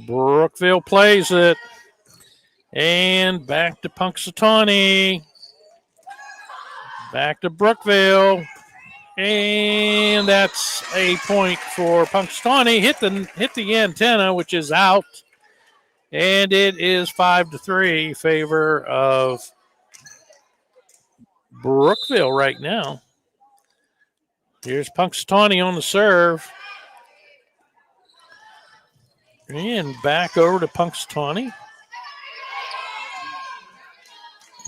Brookville plays it. And back to Punxsutawney. Back to Brookville. And that's a point for Punxsutawney. Hit the antenna, which is out. And it is 5-3, favor of Brookville right now. Here's Punxsutawney on the serve. And back over to Punxsutawney.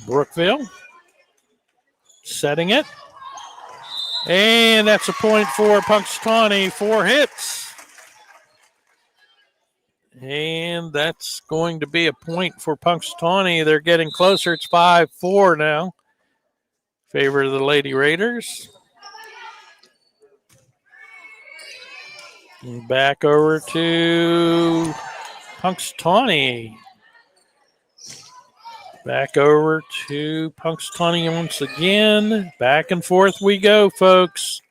Brookville setting it. And that's a point for Punxsutawney. 4 hits. And that's going to be a point for Punxsutawney. They're getting closer. It's 5-4 now. Favor of the Lady Raiders. And back over to Punxsutawney. Back over to Punxsutawney once again. Back and forth we go, folks.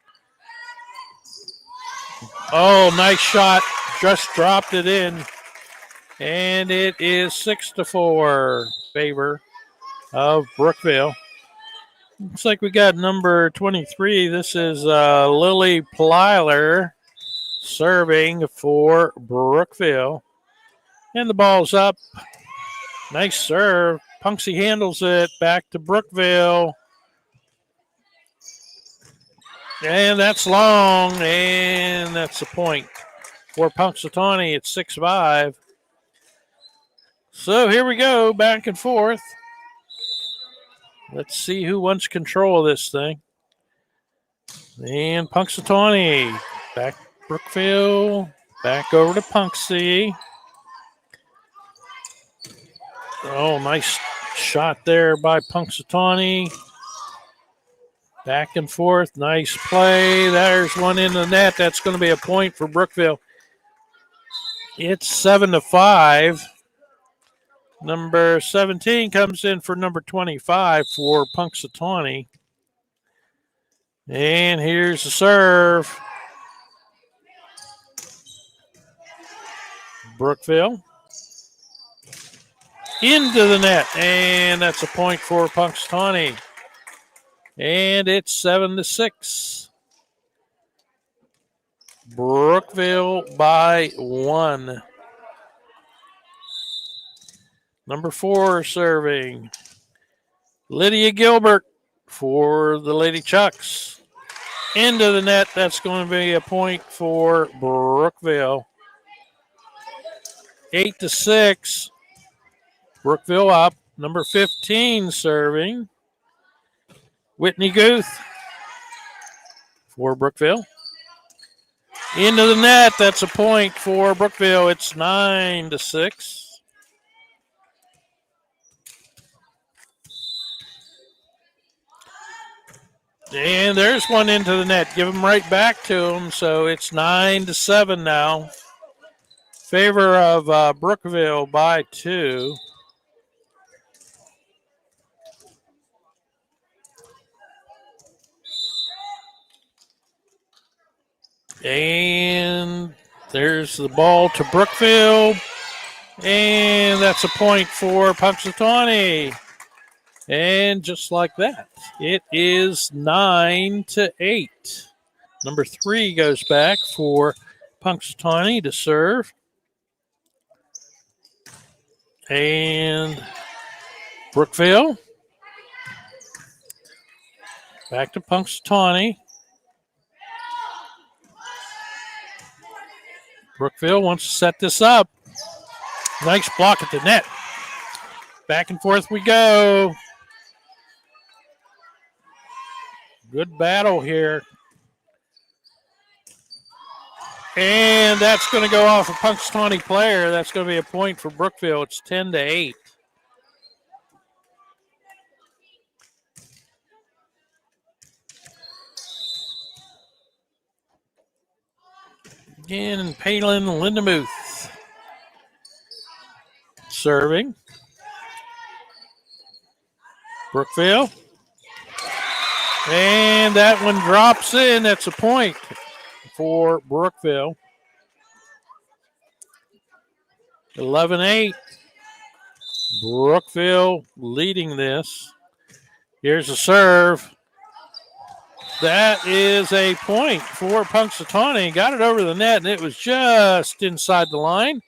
Oh, nice shot. Just dropped it in. And it is 6-4, favor of Brookville. Looks like we got number 23. This is Lily Plyler serving for Brookville. And the ball's up. Nice serve. Punxsy handles it back to Brookville. And that's long, and that's a point for Punxsutawney. It's 6-5. So here we go, back and forth. Let's see who wants control of this thing. And Punxsutawney back Brookville, back over to Punxsy. Oh, nice shot there by Punxsutawney. Back and forth. Nice play. There's one in the net. That's going to be a point for Brookville. It's 7-5. Number 17 comes in for number 25 for Punxsutawney. And here's the serve. Brookville. Into the net. And that's a point for Punxsutawney. And it's 7-6. Brookville by 1. Number 4 serving. Lydia Gilbert for the Lady Chucks. Into the net. That's going to be a point for Brookville. 8-6. Brookville up. Number 15 serving. Whitney Guth for Brookville. Into the net. That's a point for Brookville. It's 9-6. And there's one into the net. Give them right back to them. So it's 9-7 now. Favor of Brookville by 2. And there's the ball to Brookville. And that's a point for Punxsutawney. And just like that, it is 9-8. Number 3 goes back for Punxsutawney to serve. And Brookville. Back to Punxsutawney. Brookville wants to set this up. Nice block at the net. Back and forth we go. Good battle here. And that's going to go off a Punxsutawney player. That's going to be a point for Brookville. It's 10-8. Again, Palin Lindemuth serving. Brookville. And that one drops in. That's a point for Brookville. 11-8. Brookville leading this. Here's a serve. That is a point for Punxsutawney. Got it over the net, and it was just inside the line.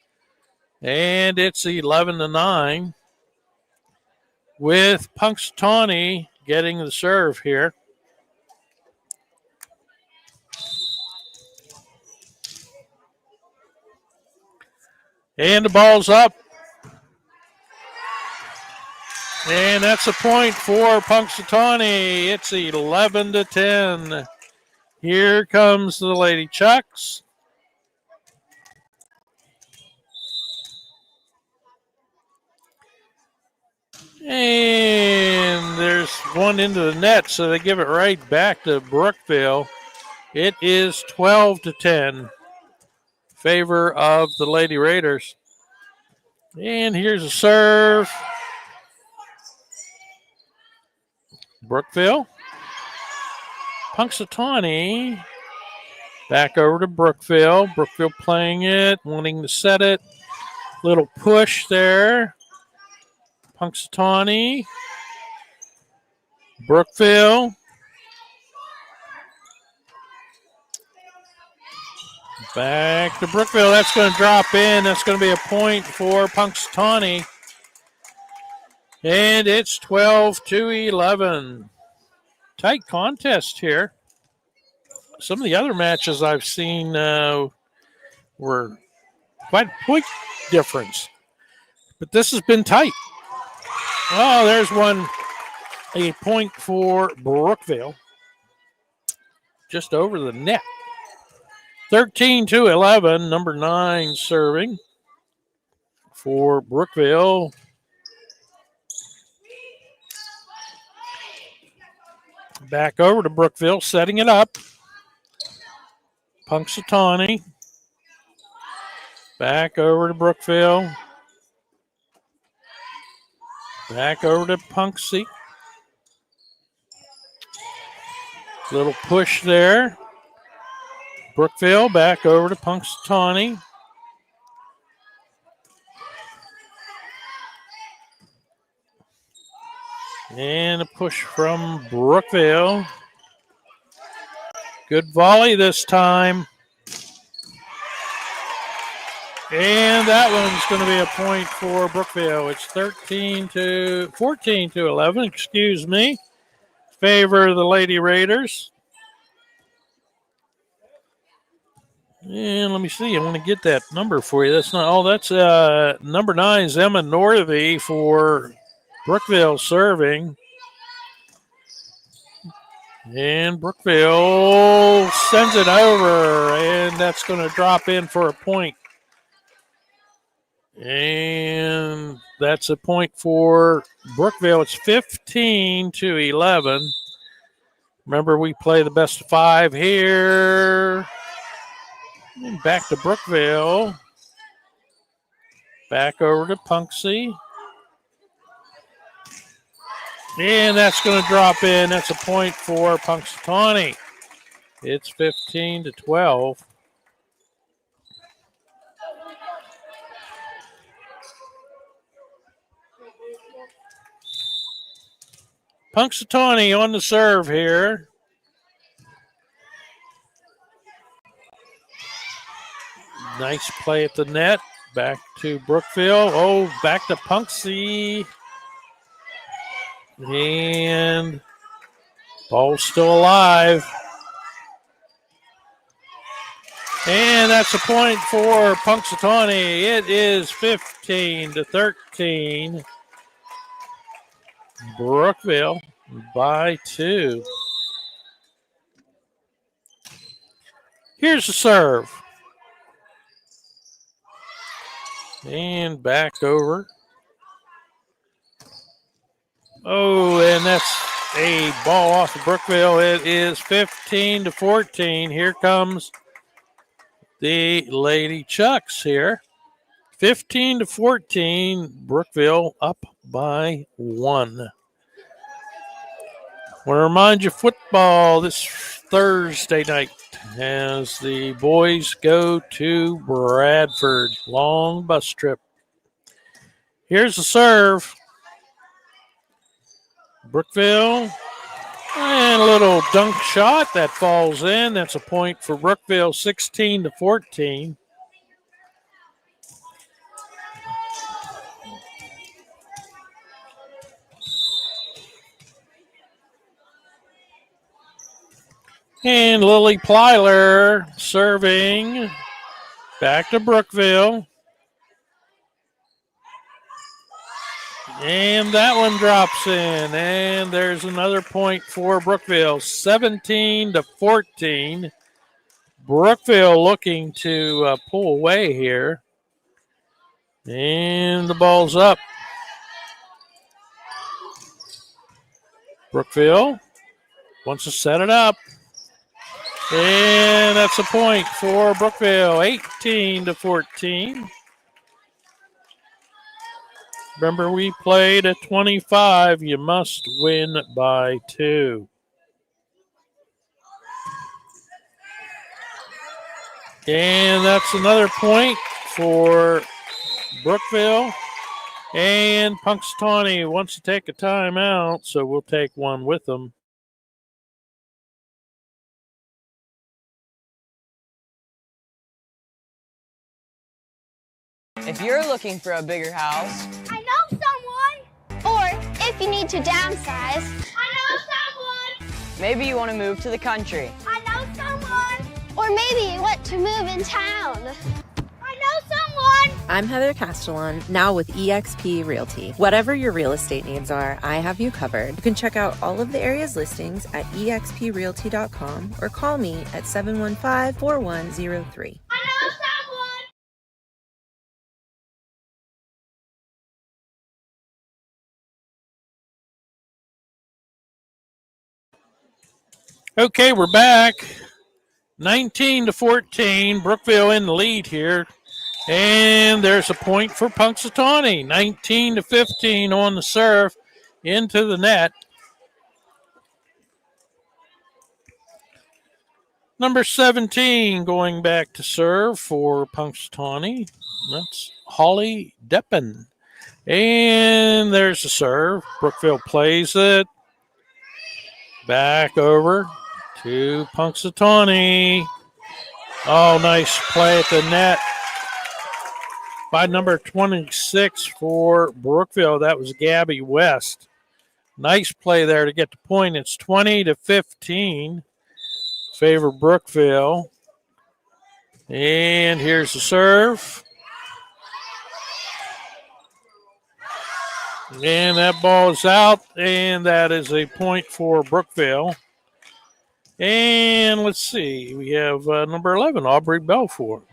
And it's 11-9 with Punxsutawney getting the serve here. And the ball's up. And that's a point for Punxsutawney. It's 11-10. Here comes the Lady Chucks. And there's one into the net, so they give it right back to Brookville. It is 12-10. Favor of the Lady Raiders. And here's a serve. Brookville. Punxsutawney. Back over to Brookville. Brookville playing it, wanting to set it. Little push there. Punxsutawney. Brookville. Back to Brookville. That's going to drop in. That's going to be a point for Punxsutawney. And it's 12-11. Tight contest here. Some of the other matches I've seen were quite a point difference. But this has been tight. Oh, there's one. A point for Brookville. Just over the net. 13-11. Number 9 serving for Brookville. Back over to Brookville, setting it up. Punxsutawney. Back over to Brookville. Back over to Punxsy. Little push there. Brookville back over to Punxsutawney. And a push from Brookville. Good volley this time. And that one's going to be a point for Brookville. It's 14-11, excuse me. Favor of the Lady Raiders. And let me see. I want to get that number for you. That's not. Oh, that's number 9 is Emma Northey for Brookville serving. And Brookville sends it over, and that's going to drop in for a point. And that's a point for Brookville. It's 15-11. Remember, we play the best of 5 here. And back to Brookville. Back over to Punxsutawney. And that's going to drop in. That's a point for Punxsutawney. It's 15-12. Punxsutawney on the serve here. Nice play at the net. Back to Brookville. Oh, back to Punxsutawney. And ball's still alive. And that's a point for Punxsutawney. It is 15-13. Brookville by 2. Here's the serve. And back over. Oh, and that's a ball off of Brookville. It is 15-14. Here comes the Lady Chucks here. 15-14. Brookville up by 1. Want to remind you, football this Thursday night as the boys go to Bradford. Long bus trip. Here's the serve. Brookville. And a little dunk shot that falls in. That's a point for Brookville, 16-14. And Lily Plyler serving back to Brookville. And that one drops in. And there's another point for Brookville, 17-14. Brookville looking to pull away here. And the ball's up. Brookville wants to set it up. And that's a point for Brookville, 18-14. Remember, we played at 25. You must win by 2. And that's another point for Brookville. And Punxsutawney wants to take a timeout, so we'll take one with them. If you're looking for a bigger house, I know someone. Or if you need to downsize, I know someone. maybe you want to move to the country. I know someone. Or maybe you want to move in town. I know someone. I'm Heather Castellan, now with eXp Realty. Whatever your real estate needs are, I have you covered. You can check out all of the area's listings at exprealty.com or call me at 715-4103. I know someone. Okay, we're back. 19-14. Brookville in the lead here. And there's a point for Punxsutawney. 19-15 on the serve into the net. Number 17 going back to serve for Punxsutawney. That's Holly Deppen. And there's the serve. Brookville plays it. Back over to Punxsutawney. Oh, nice play at the net by number 26 for Brookville. That was Gabby West. Nice play there to get the point. It's 20-15. Favor Brookville. And here's the serve. And that ball is out, and that is a point for Brookville. And let's see, we have number 11, Aubrey Belfour.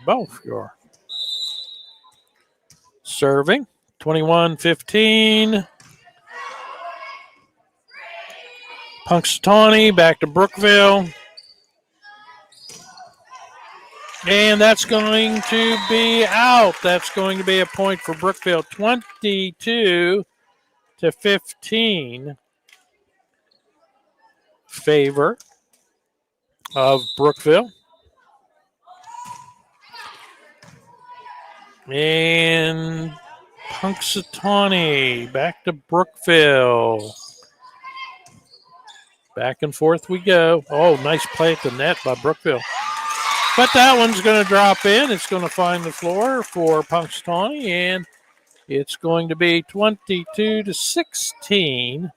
Serving, 21-15. Punxsutawney back to Brookville. And that's going to be out. That's going to be a point for Brookville, 22-15. Favor of Brookville. And Punxsutawney back to Brookville. Back and forth we go. Oh, nice play at the net by Brookville. But that one's going to drop in. It's going to find the floor for Punxsutawney, and it's going to be 22-16.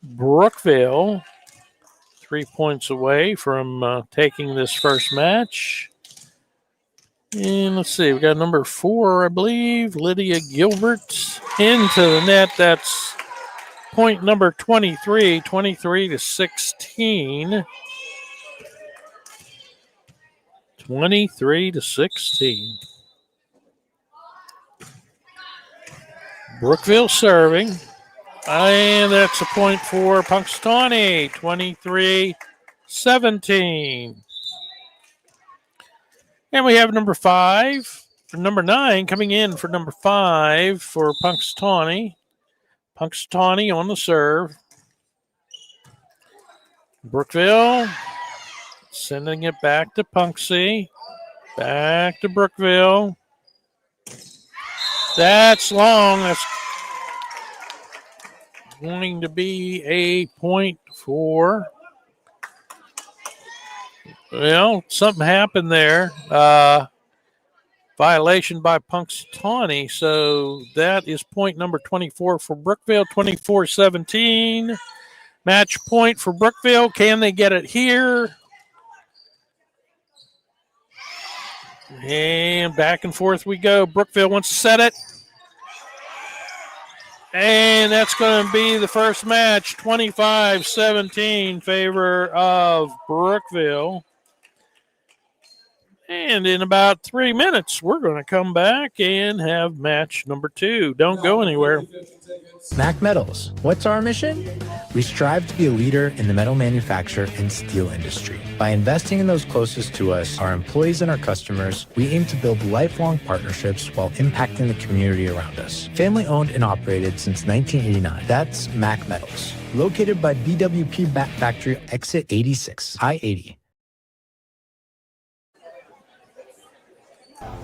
Brookville, 3 points away from taking this first match. And let's see, we got number 4, I believe, Lydia Gilbert into the net. That's point number 23, 23-16. 23-16. Brookville serving. And that's a point for Punxsutawney, 23-17. And we have number 9 coming in for number 5 for Punxsutawney. Punxsutawney on the serve. Brookville sending it back to Punxsy. Back to Brookville. That's long. That's going to be a point for. Well, something happened there. Violation by Punxsutawney. So that is point number 24 for Brookville, 24-17. Match point for Brookville. Can they get it here? And back and forth we go. Brookville wants to set it. And that's going to be the first match, 25-17, favor of Brookville. And in about 3 minutes, we're going to come back and have match number 2. Don't go anywhere. Mac Metals. What's our mission? We strive to be a leader in the metal manufacture and steel industry. By investing in those closest to us, our employees and our customers, we aim to build lifelong partnerships while impacting the community around us. Family owned and operated since 1989. That's Mac Metals. Located by BWP Bat Factory, exit 86, I-80.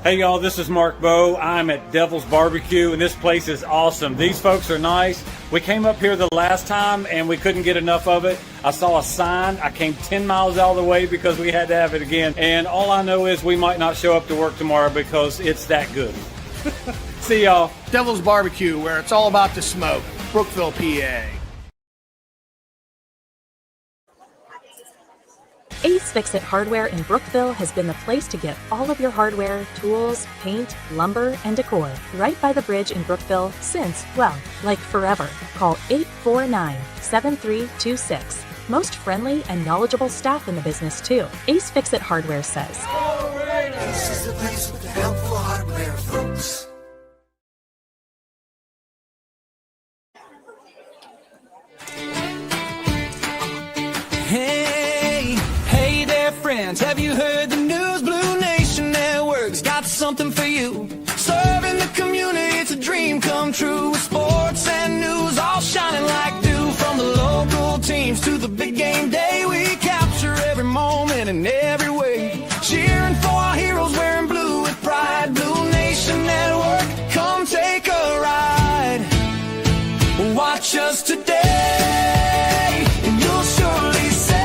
Hey y'all, this is Mark Bowe. I'm at Devil's Barbecue, and this place is awesome. These folks are nice. We came up here the last time, and we couldn't get enough of it. I saw a sign. I came 10 miles out of the way because we had to have it again. And all I know is we might not show up to work tomorrow because it's that good. See y'all. Devil's Barbecue, where it's all about the smoke. Brookville, PA. Ace Fix-It Hardware in Brookville has been the place to get all of your hardware, tools, paint, lumber, and decor right by the bridge in Brookville since, well, like forever. Call 849-7326. Most friendly and knowledgeable staff in the business, too. Ace Fix-It Hardware says, Ace is the place with the helpful hardware, folks. Have you heard the news? Blue Nation Network's got something for you. Serving the community, it's a dream come true. With sports and news all shining like dew. From the local teams to the big game day, we capture every moment in every way. Cheering for our heroes, wearing blue with pride. Blue Nation Network, come take a ride. Watch us today, and you'll surely say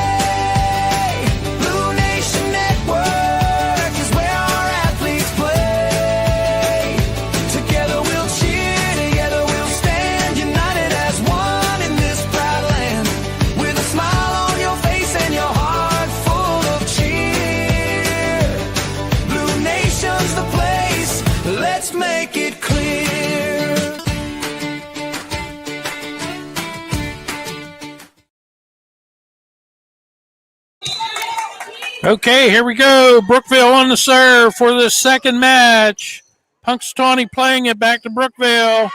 Okay, here we go. Brookville on the serve for the second match. Punxsutawney playing it back to Brookville.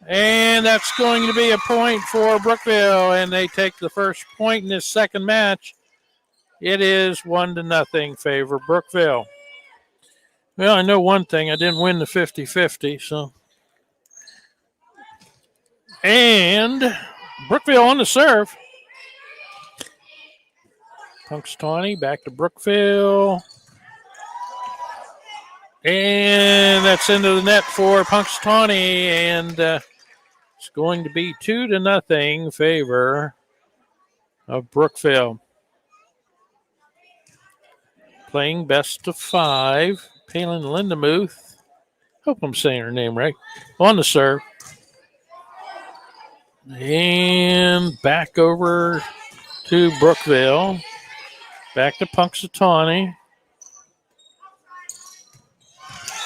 And that's going to be a point for Brookville, and they take the first point in this second match. It is 1-0 favor Brookville. Well, I know one thing. I didn't win the 50-50, so. And Brookville on the serve. Punxsutawney back to Brookville. And that's into the net for Punxsutawney, and it's going to be 2-0 favor of Brookville. Playing best of 5. Palin Lindemuth. Hope I'm saying her name right. On the serve. And back over to Brookville. Back to Punxsutawney.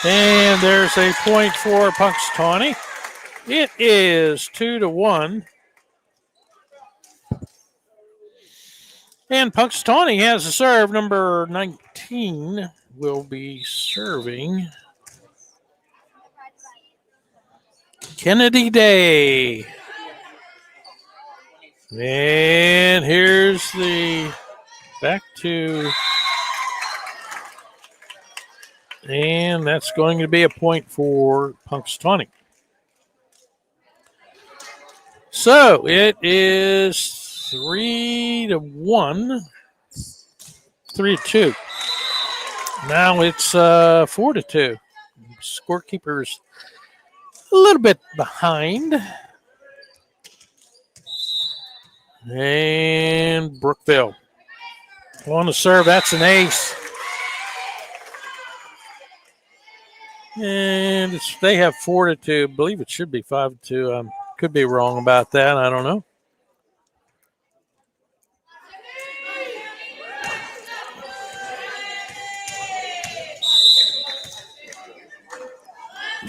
And there's a point for Punxsutawney. It is 2-1. And Punxsutawney has a serve. Number 19 will be serving Kennedy Day. And here's the back to, and that's going to be a point for Punxsutawney. So it is 3-1, 3-2. Now it's 4-2. Scorekeeper's a little bit behind. And Brookville on the serve. That's an ace. And they have 4-2. I believe it should be 5-2. Could be wrong about that. I don't know.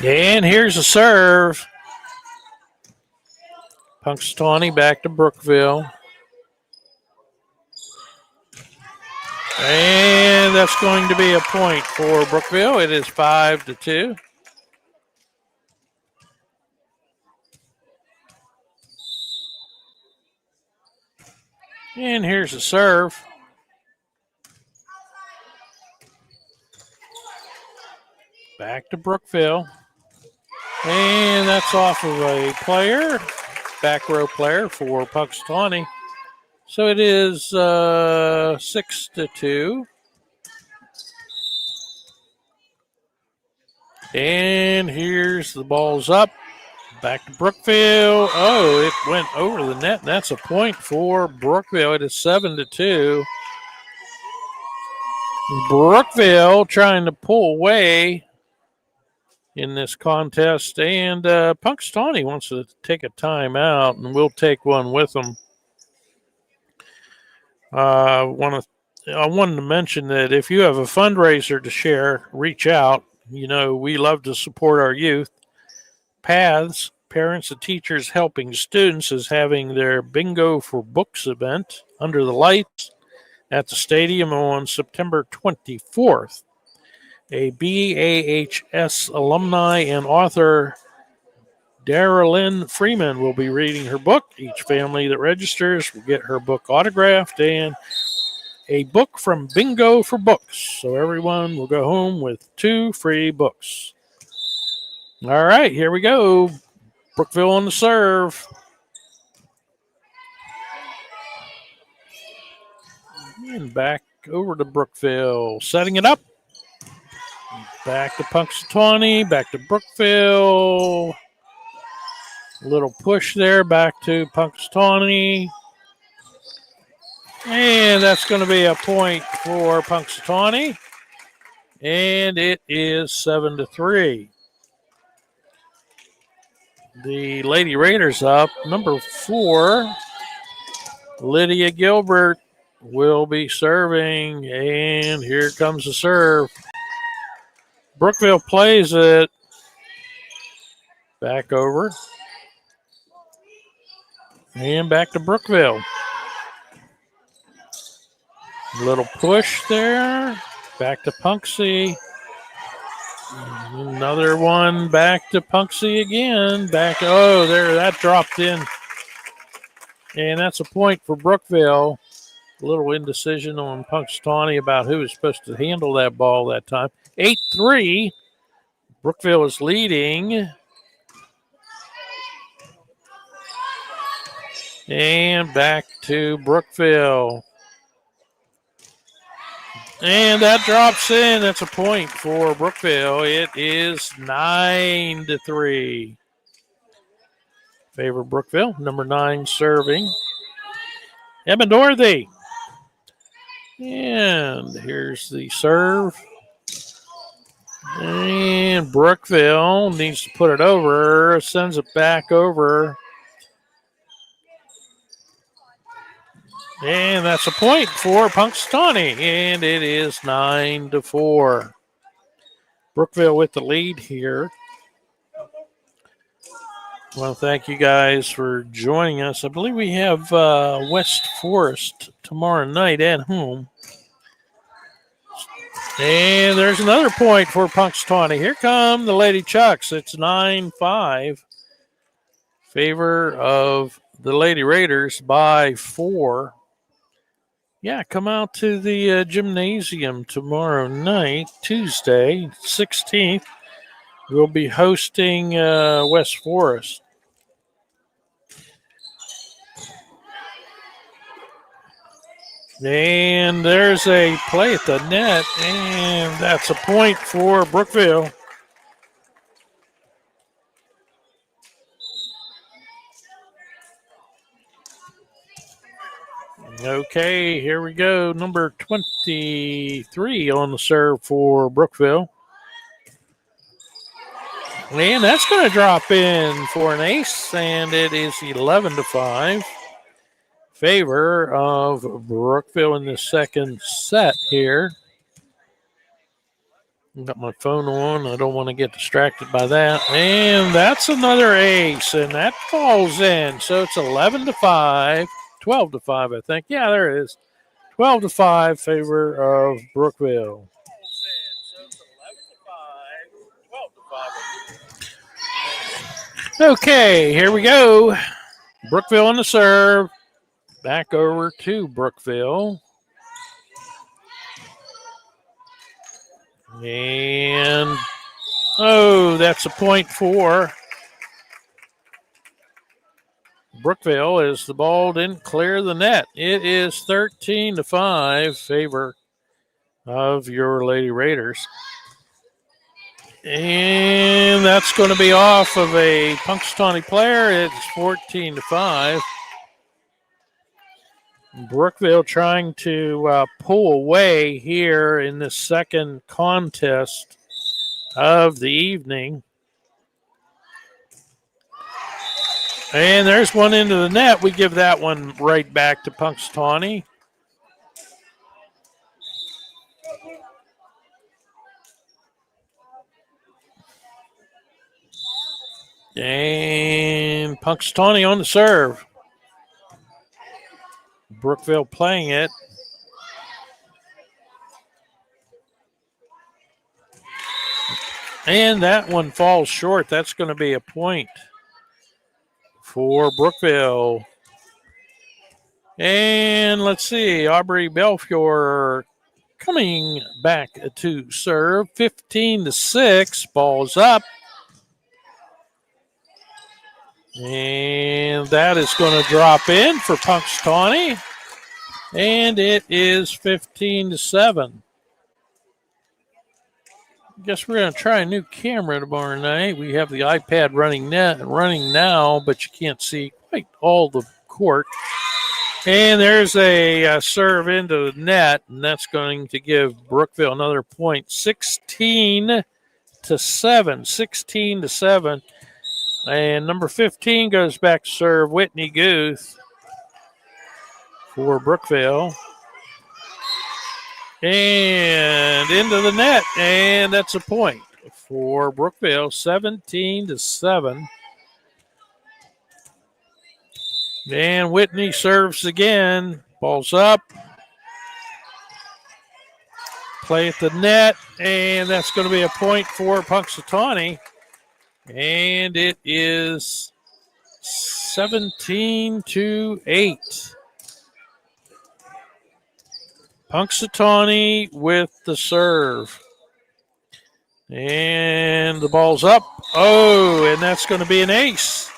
And here's a serve. Punxsutawney back to Brookville. And that's going to be a point for Brookville. It is 5-2. And here's a serve. Back to Brookville. And that's off of a player, back row player for Punxsutawney. So it is 6-2. And here's the ball's up. Back to Brookville. Oh, it went over the net. That's a point for Brookville. It is 7-2. Brookville trying to pull away in this contest, and Punxsutawney wants to take a timeout, and we'll take one with them. I wanted to mention that if you have a fundraiser to share, reach out. You know, we love to support our youth. Paths, Parents and Teachers Helping Students, is having their Bingo for Books event under the lights at the stadium on September 24th. A BAHS alumni and author, Darylyn Freeman, will be reading her book. Each family that registers will get her book autographed and a book from Bingo for Books. So everyone will go home with 2 free books. All right, here we go. Brookville on the serve. And back over to Brookville, setting it up. Back to Punxsutawney, back to Brookville. A little push there, back to Punxsutawney. And that's going to be a point for Punxsutawney. And it is 7-3. The Lady Raiders up. Number 4, Lydia Gilbert, will be serving. And here comes the serve. Brookville plays it back over. And back to Brookville. A little push there. Back to Punxsy. Another one back to Punxsutawney again. That dropped in. And that's a point for Brookville. A little indecision on Punxsutawney about who was supposed to handle that ball that time. 8-3. Brookville is leading. And back to Brookville. And that drops in. That's a point for Brookville. It is 9-3. Favor Brookville. Number 9 serving. Emma Dorothy. And here's the serve. And Brookville needs to put it over. Sends it back over. And that's a point for Punxsutawney. And it is 9-4. Brookville with the lead here. I want to thank you guys for joining us. I believe we have West Forest tomorrow night at home. And there's another point for Punxsutawney. Here come the Lady Chucks. It's 9-5. Favor of the Lady Raiders by 4. Yeah, come out to the gymnasium tomorrow night, Tuesday, 16th. We'll be hosting West Forest. And there's a play at the net, and that's a point for Brookville. Okay, here we go. Number 23 on the serve for Brookville. And that's going to drop in for an ace, and it is 11-5. Favor of Brookville in the second set here. Got my phone on. I don't want to get distracted by that. And that's another ace, and that falls in. So it's 11-5, 12-5, I think. Yeah, there it is. 12-5, favor of Brookville. Okay, here we go. Brookville on the serve. Back over to Brookville. And, that's a point for Brookville as the ball didn't clear the net. It is 13-5, favor of your Lady Raiders. And that's going to be off of a Punxsutawney player. It's 14-5. Brookville trying to pull away here in the second contest of the evening. And there's one into the net. We give that one right back to Punxsutawney. And Punxsutawney on the serve. Brookville playing it. And that one falls short. That's going to be a point for Brookville. And let's see, Aubrey Belfiore coming back to serve. 15-6, ball's up. And that is going to drop in for Punxsutawney. And it is 15-7. I guess we're going to try a new camera tomorrow night. We have the iPad running now, but you can't see quite all the court. And there's a serve into the net, and that's going to give Brookville another point. 16-7. 16-7. And number 15 goes back to serve, Whitney Guth for Brookville. And into the net, and that's a point for Brookville, 17-7. And Whitney serves again, ball's up. Play at the net, and that's going to be a point for Punxsutawney. And it is 17-8. Punxsutawney with the serve. And the ball's up. Oh, and that's going to be an ace.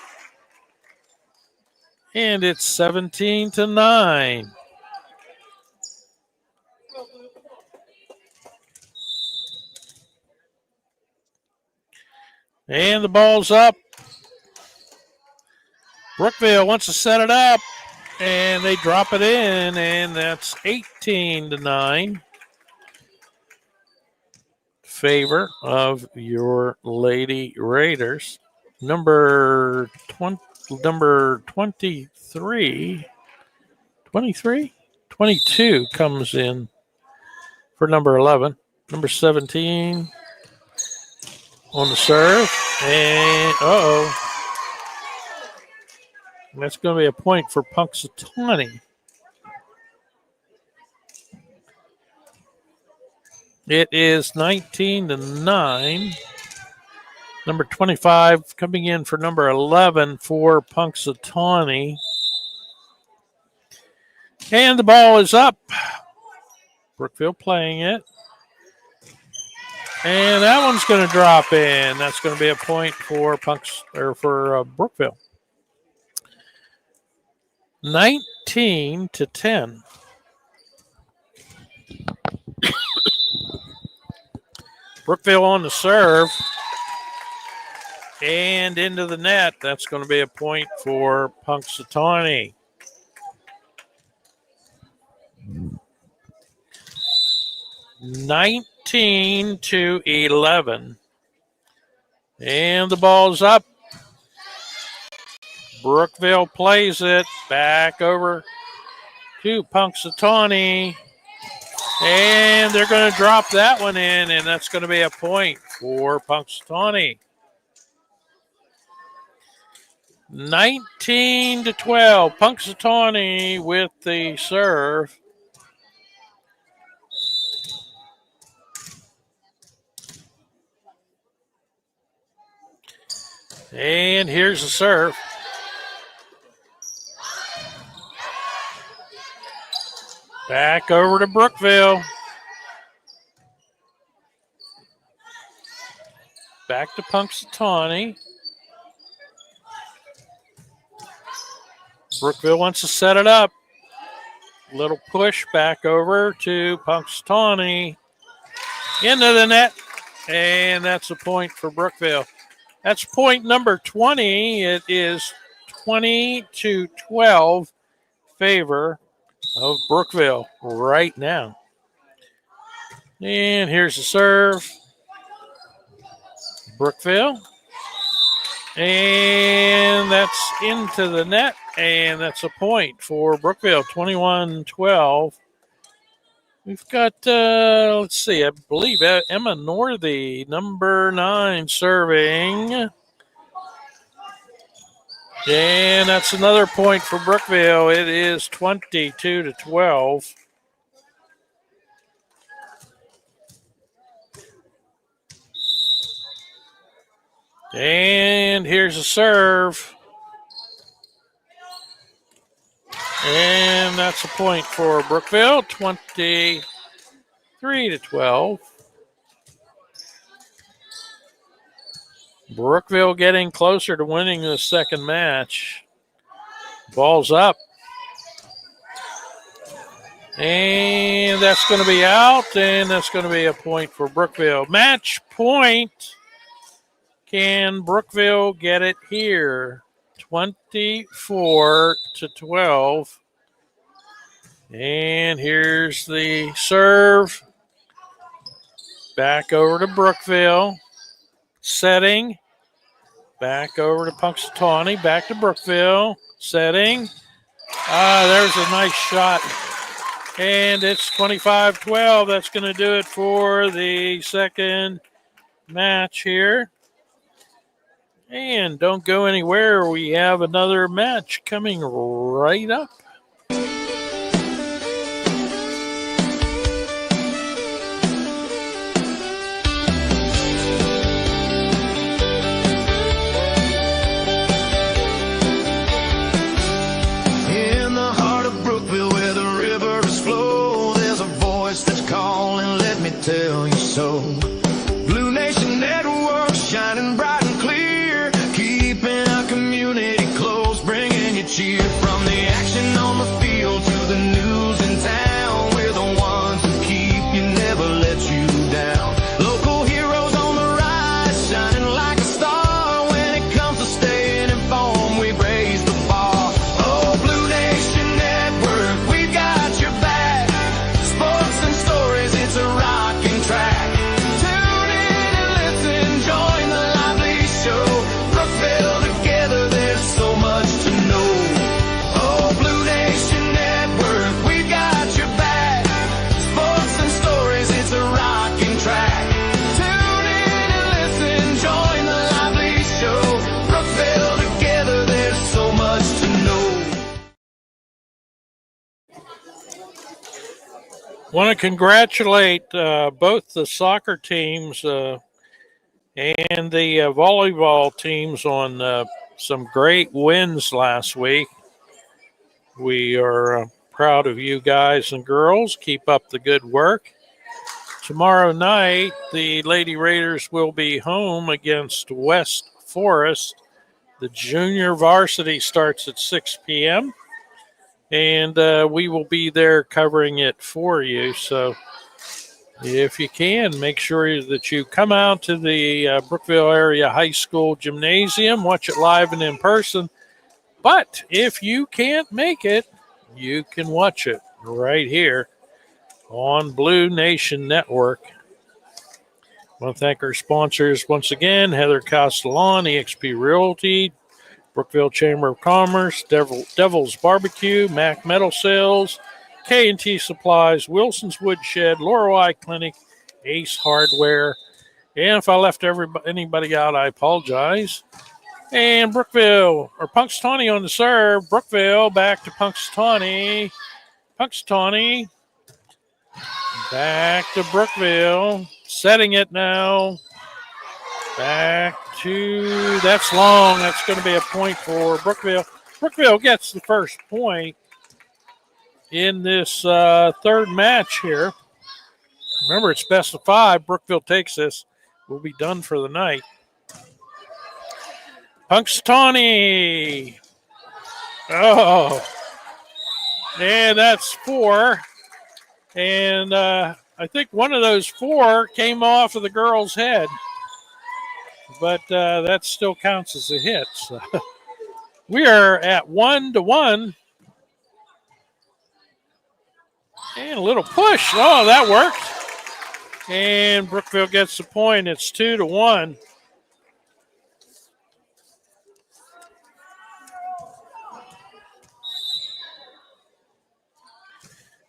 And it's 17-9. And the ball's up. Brookville wants to set it up, and they drop it in, and that's 18-9. Favor of your Lady Raiders. Number 23, 22 comes in for number 11. Number 17 on the serve, and that's going to be a point for Punxsutawney. It is 19-9. Number 25 coming in for number 11 for Punxsutawney. And the ball is up. Brookville playing it. And that one's going to drop in. That's going to be a point for Brookville. 19-10. Brookville on the serve. And into the net. That's going to be a point for Punxsutawney. (19-11). And the ball's up. Brookville plays it back over to Punxsutawney. And they're going to drop that one in, and that's going to be a point for Punxsutawney. 19-12. Punxsutawney with the serve. And here's the serve. Back over to Brookville. Back to Punxsutawney. Brookville wants to set it up. Little push back over to Punxsutawney. Into the net. And that's a point for Brookville. That's point number 20. It is 20-12 favor of Brookville right now. And here's the serve. Brookville. And that's into the net. And that's a point for Brookville, 21-12. We've got, let's see, I believe Emma Northey, number 9, serving. And that's another point for Brookville. It is 22-12. And here's a serve. And that's a point for Brookville, 23-12. Brookville getting closer to winning the second match. Ball's up. And that's going to be out, and that's going to be a point for Brookville. Match point. Can Brookville get it here? 24-12. And here's the serve. Back over to Brookville. Setting. Back over to Punxsutawney. Back to Brookville. Setting. There's a nice shot. And it's 25-12. That's going to do it for the second match here. And don't go anywhere. We have another match coming right up. Want to congratulate both the soccer teams and the volleyball teams on some great wins last week. We are proud of you guys and girls. Keep up the good work. Tomorrow night, the Lady Raiders will be home against West Forest. The junior varsity starts at 6 p.m., and we will be there covering it for you. So if you can, make sure that you come out to the Brookville Area High School Gymnasium, watch it live and in person. But if you can't make it, you can watch it right here on Blue Nation Network. I want to thank our sponsors once again, Heather Castellan, eXp Realty, Brookville Chamber of Commerce, Devil's Barbecue, Mac Metal Sales, K&T Supplies, Wilson's Woodshed, Laurel Eye Clinic, Ace Hardware. And if I left anybody out, I apologize. And Brookville, or Punxsutawney on the serve. Brookville back to Punxsutawney. Punxsutawney back to Brookville. Setting it now. Back to, that's long. That's going to be a point for Brookville. Brookville gets the first point in this third match here. Remember, it's best of 5. Brookville takes this. We'll be done for the night. Punxsutawney. Oh. And that's 4. And I think one of those 4 came off of the girl's head. But that still counts as a hit. So we are at 1-1. And a little push. Oh, that worked. And Brookville gets the point. It's 2-1.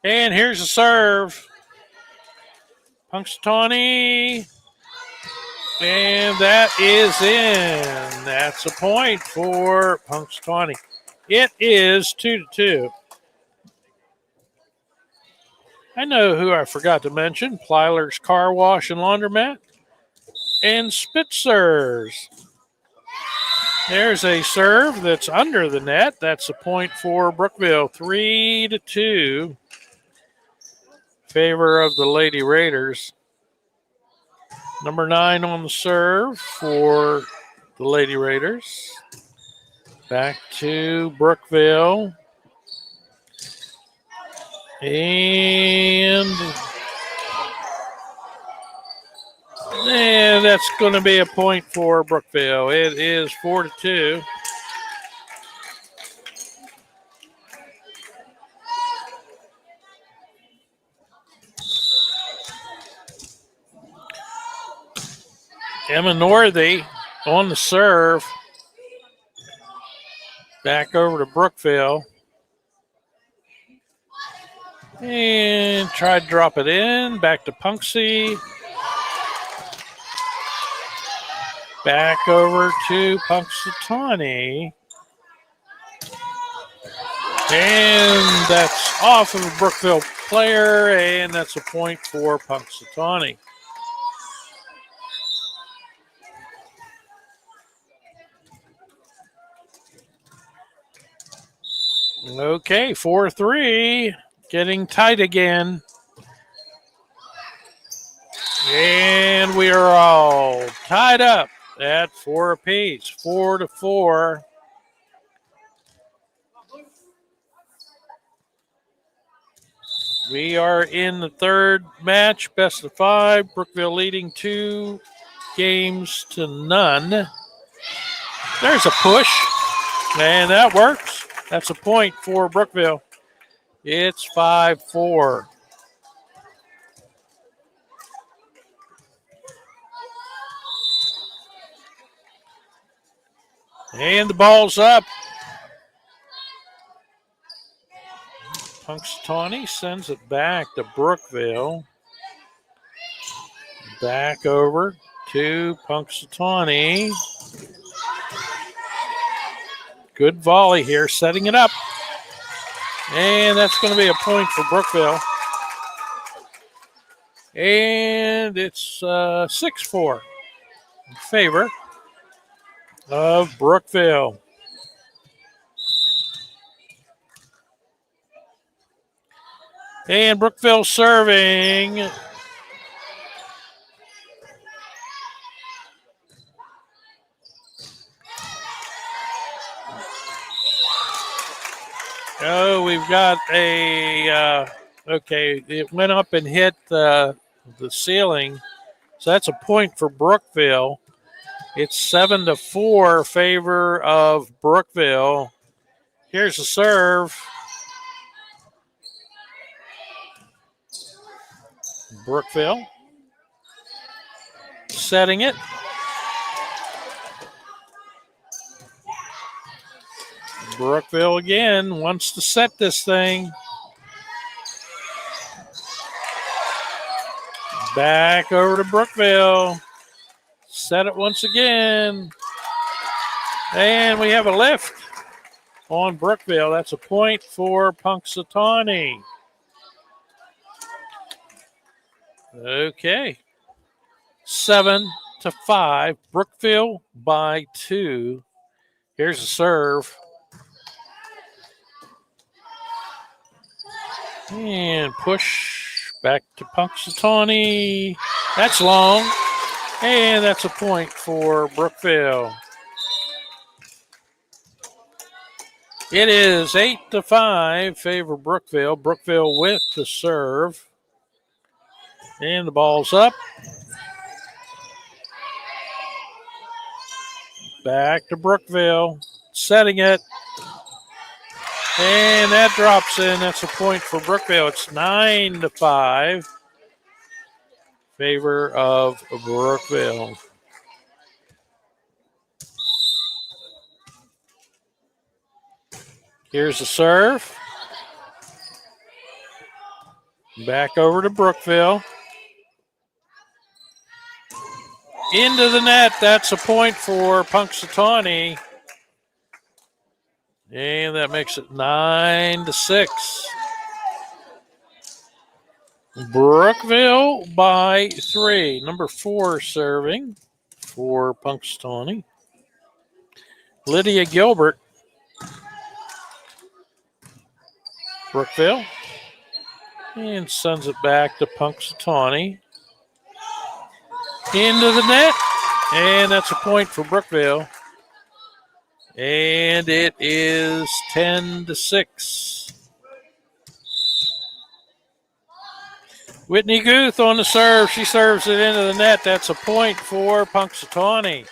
And here's the serve. Punxsutawney. And that is in. That's a point for Punxsutawney. It is 2-2. I know who I forgot to mention. Plyler's Carwash and Laundromat. And Spitzer's. There's a serve that's under the net. That's a point for Brookville. 3-2. Favor of the Lady Raiders. Number 9 on the serve for the Lady Raiders. Back to Brookville. And that's going to be a point for Brookville. It is 4-2. Emma Northey on the serve. Back over to Brookville. And try to drop it in. Back to Punxsy. Back over to Punxsutawney. And that's off of a Brookville player. And that's a point for Punxsutawney. Okay, 4-3. Getting tight again. And we are all tied up at 4 apiece. 4-4. We are in the third match, best of 5. Brookville leading 2 games to none. There's a push. And that works. That's a point for Brookville. It's 5-4. And the ball's up. Punxsutawney sends it back to Brookville. Back over to Punxsutawney. Good volley here, setting it up. And that's going to be a point for Brookville. And it's 6-4 in favor of Brookville. And Brookville serving. Oh, we've got a, okay, it went up and hit the ceiling. So that's a point for Brookville. It's 7-4 favor of Brookville. Here's the serve. Brookville setting it. Brookville again wants to set this thing. Back over to Brookville. Set it once again. And we have a lift on Brookville. That's a point for Punxsutawney. Okay. 7-5. Brookville by 2. Here's the serve. And push back to Punxsutawney. That's long. And that's a point for Brookville. It is 8-5 favor Brookville. Brookville with the serve. And the ball's up. Back to Brookville. Setting it. And that drops in. That's a point for Brookville. It's 9-5. Favor of Brookville. Here's the serve. Back over to Brookville. Into the net. That's a point for Punxsutawney. And that makes it 9-6. Brookville by 3. Number 4 serving for Punxsutawney. Lydia Gilbert. Brookville. And sends it back to Punxsutawney. Into the net. And that's a point for Brookville. And it is 10-6. Whitney Guth on the serve. She serves it into the net. That's a point for Punxsutawney.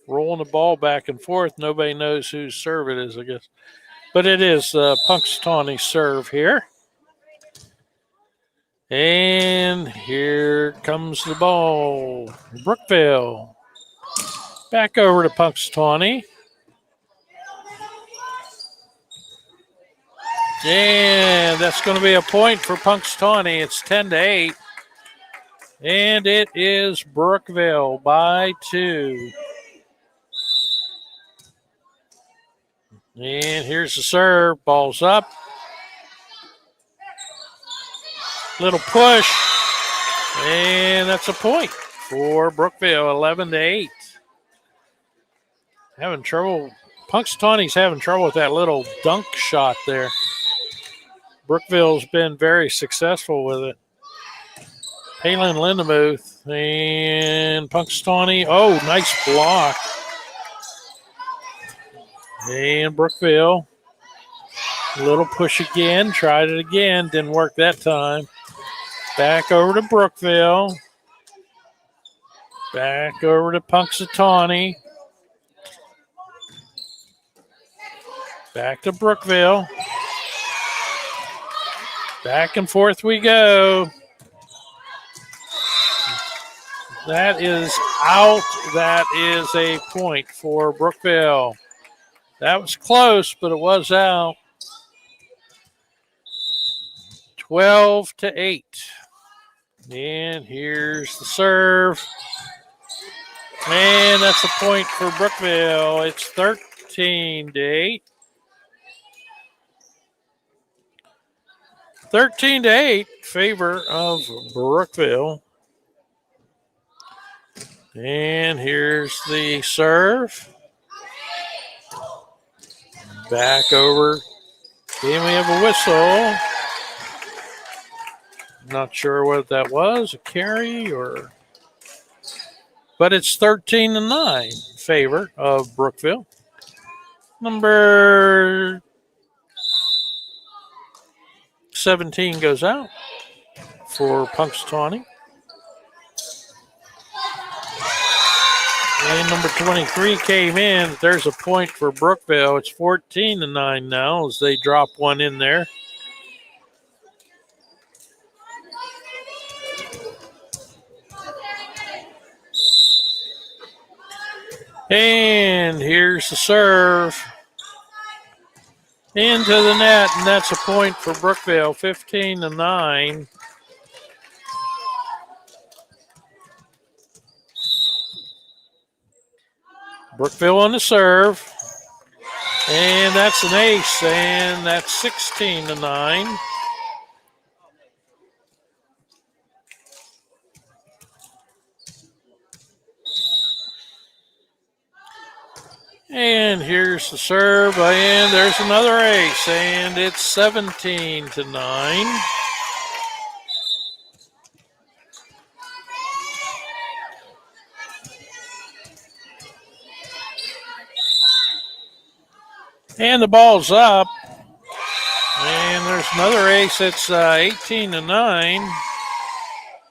Rolling the ball back and forth. Nobody knows whose serve it is, I guess. But it is Punxsutawney's serve here. And here comes the ball. Brookville. Back over to Punxsutawney. And that's going to be a point for Punxsutawney. It's 10-8. And it is Brookville by 2. And here's the serve. Ball's up. Little push. And that's a point for Brookville, 11-8. Having trouble. Punxsutawney's having trouble with that little dunk shot there. Brookville's been very successful with it. Palin Lindemuth and Punxsutawney. Oh, nice block. And Brookville. Little push again. Tried it again. Didn't work that time. Back over to Brookville. Back over to Punxsutawney. Back to Brookville. Back and forth we go. That is out. That is a point for Brookville. That was close, but it was out. 12-8. And here's the serve. And that's a point for Brookville. It's 13-8. 13-8, favor of Brookville. And here's the serve. Back over. And we have a whistle. Not sure what that was, a carry or... But it's 13-9, favor of Brookville. Number 17 goes out for Punxsutawney. And number 23 came in. There's a point for Brookville. It's 14-9 now as they drop one in there. And here's the serve. Into the net, and that's a point for Brookville, 15-9. Brookville on the serve. And that's an ace, and that's 16-9. And here's the serve, and there's another ace, and it's 17-9. And the ball's up, and there's another ace. It's 18-9.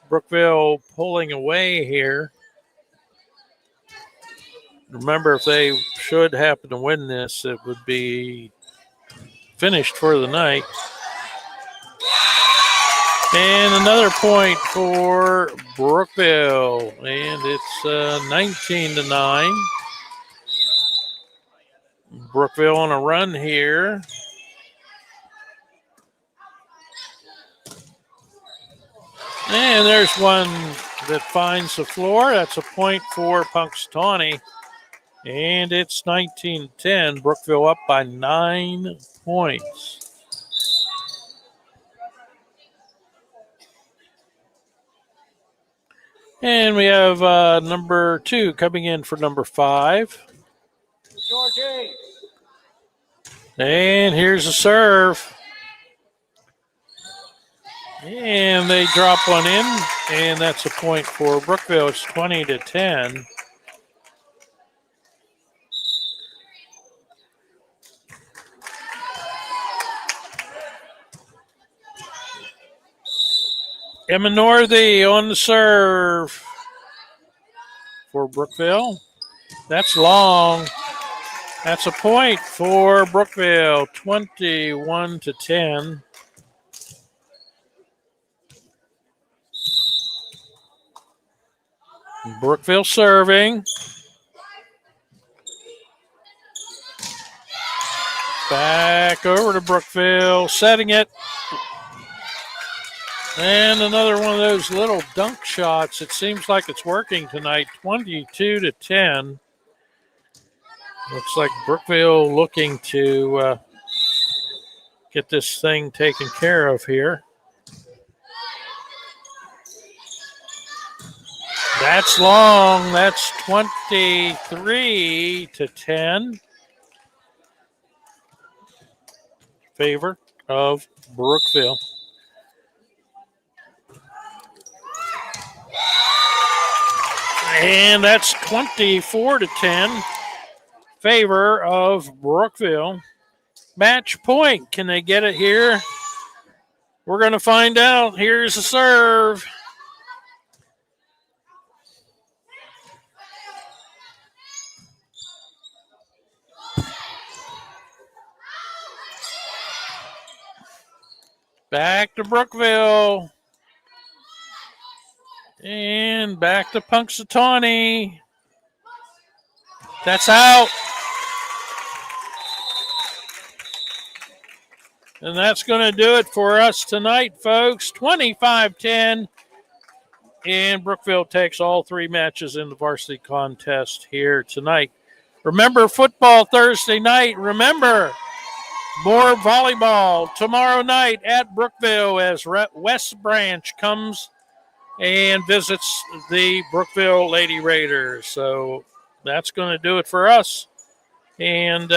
Brookville pulling away here. Remember, if they should happen to win this, it would be finished for the night. And another point for Brookville, and it's 19-9. Brookville on a run here. And there's one that finds the floor. That's a point for Punxsutawney. And it's 19-10. Brookville up by 9 points. And we have number 2 coming in for number 5. Georgie. And here's a serve. And they drop one in, and that's a point for Brookville. It's 20-10. Emma Northey on the serve for Brookville. That's long. That's a point for Brookville, 21-10. Brookville serving. Back over to Brookville, setting it. And another one of those little dunk shots. It seems like it's working tonight, 22-10. Looks like Brookville looking to get this thing taken care of here. That's long. That's 23-10. Favor of Brookville. And that's 24-10. Favor of Brookville. Match point. Can they get it here? We're going to find out. Here's the serve. Back to Brookville. And back to Punxsutawney. That's out. And that's going to do it for us tonight, folks. 25-10 and Brookville takes all 3 matches in the varsity contest here tonight. Remember, football Thursday night. Remember, more volleyball tomorrow night at Brookville as West Branch comes and visits the Brookville Lady Raiders. So that's going to do it for us. And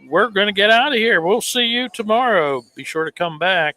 we're going to get out of here. We'll see you tomorrow. Be sure to come back.